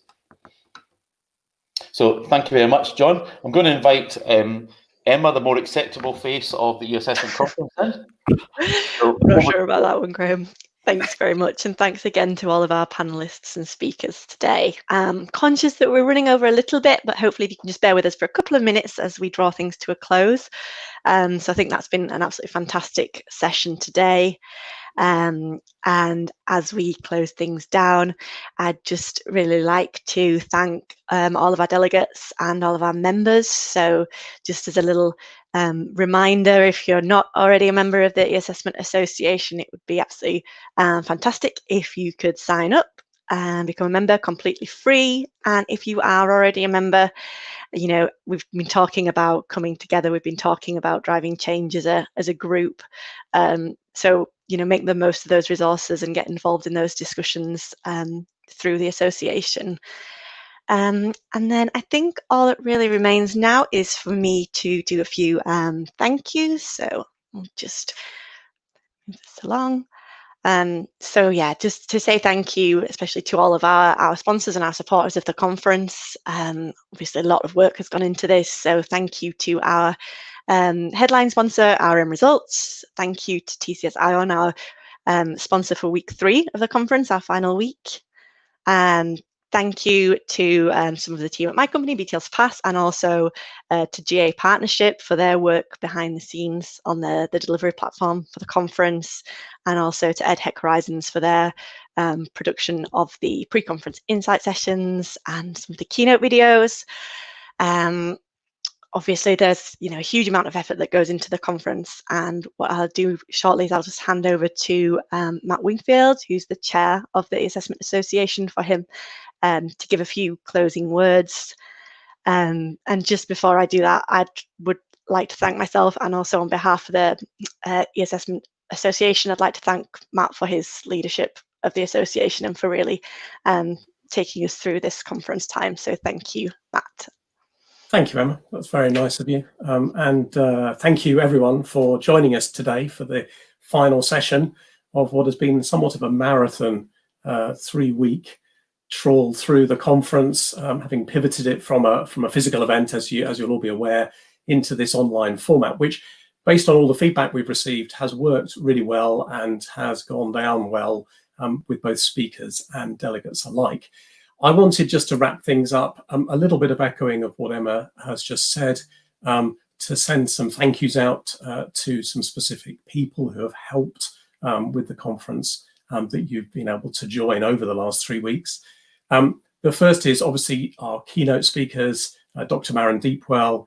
So thank you very much, John. I'm going to invite Emma, the more acceptable face of the e-assessment conference. So, I'm not sure about that one, Graeme. Thanks very much, and thanks again to all of our panelists and speakers today. Conscious that we're running over a little bit, but hopefully if you can just bear with us for a couple of minutes as we draw things to a close. So I think that's been an absolutely fantastic session today. And as we close things down, I'd just really like to thank all of our delegates and all of our members. So just as a little reminder, if you're not already a member of the e-Assessment Association, it would be absolutely fantastic if you could sign up and become a member completely free. And if you are already a member, you know, we've been talking about coming together, we've been talking about driving change as a group. So, you know, make the most of those resources and get involved in those discussions through the association. And then I think all that really remains now is for me to do a few thank yous. So I'll just move this along. So yeah, just to say thank you, especially to all of our sponsors and our supporters of the conference. Obviously, a lot of work has gone into this, so thank you to our headline sponsor, RM Results. Thank you to TCS Ion, our sponsor for week 3 of the conference, our final week. Thank you to some of the team at my company, BTL's Pass, and also to GA Partnership for their work behind the scenes on the delivery platform for the conference, and also to EdHec Horizons for their production of the pre-conference insight sessions and some of the keynote videos. Obviously, there's a huge amount of effort that goes into the conference, and what I'll do shortly is I'll just hand over to Matt Wingfield, who's the chair of the Assessment Association, for him to give a few closing words. And just before I do that, I would like to thank myself, and also on behalf of the e-Assessment Association, I'd like to thank Matt for his leadership of the association and for really taking us through this conference time. So thank you, Matt. Thank you, Emma. That's very nice of you. And thank you, everyone, for joining us today for the final session of what has been somewhat of a marathon 3-week trawl through the conference, having pivoted it from a physical event, as you'll all be aware, into this online format, which, based on all the feedback we've received, has worked really well and has gone down well with both speakers and delegates alike. I wanted just to wrap things up, a little bit of echoing of what Emma has just said, to send some thank yous out to some specific people who have helped with the conference that you've been able to join over the last 3 weeks. The first is obviously our keynote speakers, Dr. Maren Deepwell,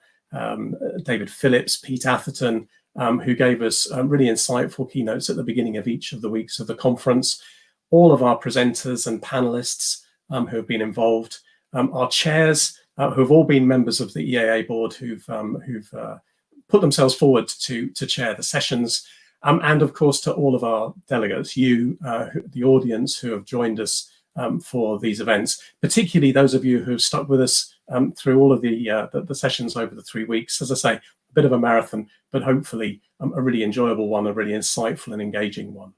David Phillips, Pete Atherton, who gave us really insightful keynotes at the beginning of each of the weeks of the conference. All of our presenters and panelists who have been involved, our chairs who have all been members of the EAA board, who've put themselves forward to chair the sessions. And of course, to all of our delegates, you, the audience who have joined us for these events, particularly those of you who have stuck with us through all of the sessions over the 3 weeks. As I say, a bit of a marathon, but hopefully a really enjoyable one, a really insightful and engaging one.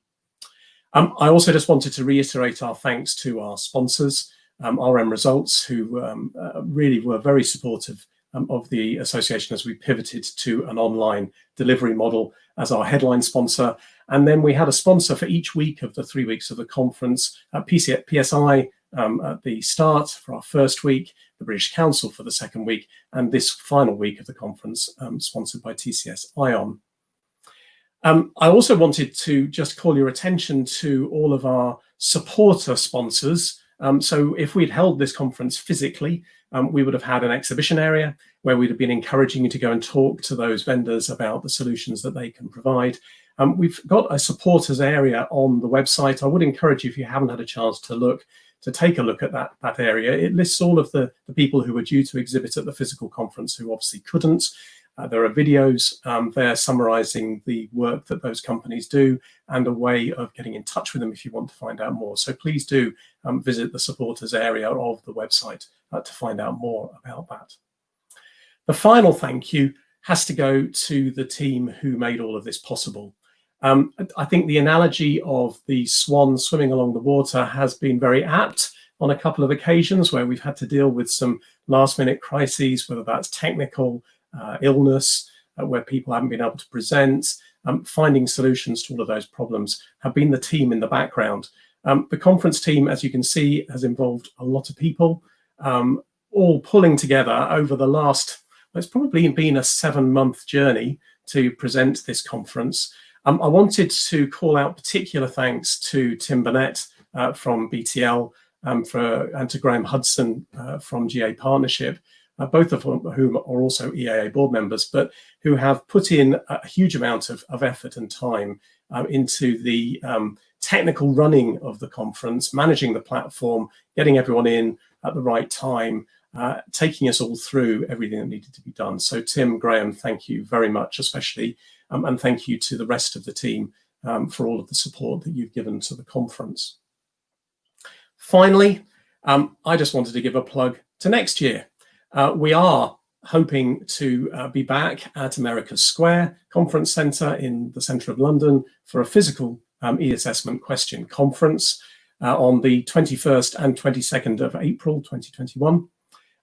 I also just wanted to reiterate our thanks to our sponsors, RM Results, who really were very supportive of the association as we pivoted to an online delivery model as our headline sponsor. And then we had a sponsor for each week of the 3 weeks of the conference, PSI at the start for our first week, the British Council for the second week, and this final week of the conference sponsored by TCS ION. I also wanted to just call your attention to all of our supporter sponsors. So if we'd held this conference physically, we would have had an exhibition area where we'd have been encouraging you to go and talk to those vendors about the solutions that they can provide. We've got a supporters area on the website. I would encourage you, if you haven't had a chance to take a look at that area. It lists all of the people who were due to exhibit at the physical conference who obviously couldn't. There are videos there summarizing the work that those companies do and a way of getting in touch with them if you want to find out more. So please do visit the supporters area of the website to find out more about that. The final thank you has to go to the team who made all of this possible. I think the analogy of the swan swimming along the water has been very apt on a couple of occasions where we've had to deal with some last-minute crises, whether that's technical, illness, where people haven't been able to present. Finding solutions to all of those problems have been the team in the background. The conference team, as you can see, has involved a lot of people, all pulling together over the last, it's probably been a 7-month journey to present this conference. I wanted to call out particular thanks to Tim Burnett from BTL and to Graham Hudson from GA Partnership, both of whom are also EAA board members, but who have put in a huge amount of effort and time into the technical running of the conference, managing the platform, getting everyone in at the right time, taking us all through everything that needed to be done. So Tim, Graham, thank you very much, especially, and thank you to the rest of the team for all of the support that you've given to the conference. Finally, I just wanted to give a plug to next year. We are hoping to be back at America's Square Conference Centre in the centre of London for a physical e-assessment question conference on the 21st and 22nd of April 2021.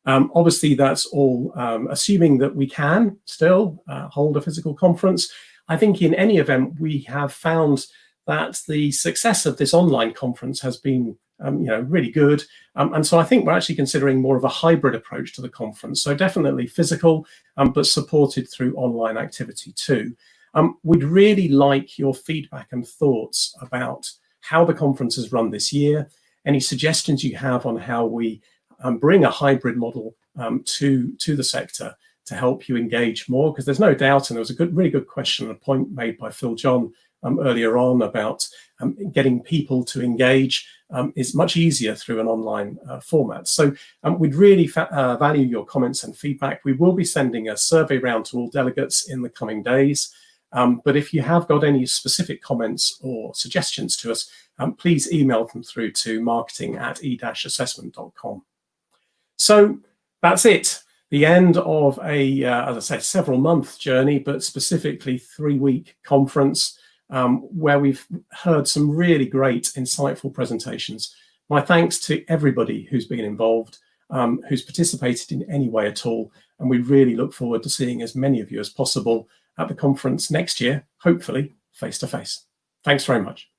Obviously, that's all assuming that we can still hold a physical conference. I think in any event, we have found that the success of this online conference has been really good. And so I think we're actually considering more of a hybrid approach to the conference. So definitely physical, but supported through online activity too. We'd really like your feedback and thoughts about how the conference has run this year, any suggestions you have on how we bring a hybrid model to the sector to help you engage more, because there's no doubt, and there was a really good question, a point made by Phil John earlier on about getting people to engage is much easier through an online format. So we'd really value your comments and feedback. We will be sending a survey round to all delegates in the coming days. But if you have got any specific comments or suggestions to us, please email them through to marketing@e-assessment.com. So that's it. The end of a, as I said, several-month journey, but specifically 3-week conference where we've heard some really great, insightful presentations. My thanks to everybody who's been involved, who's participated in any way at all, and we really look forward to seeing as many of you as possible at the conference next year, hopefully face-to-face. Thanks very much.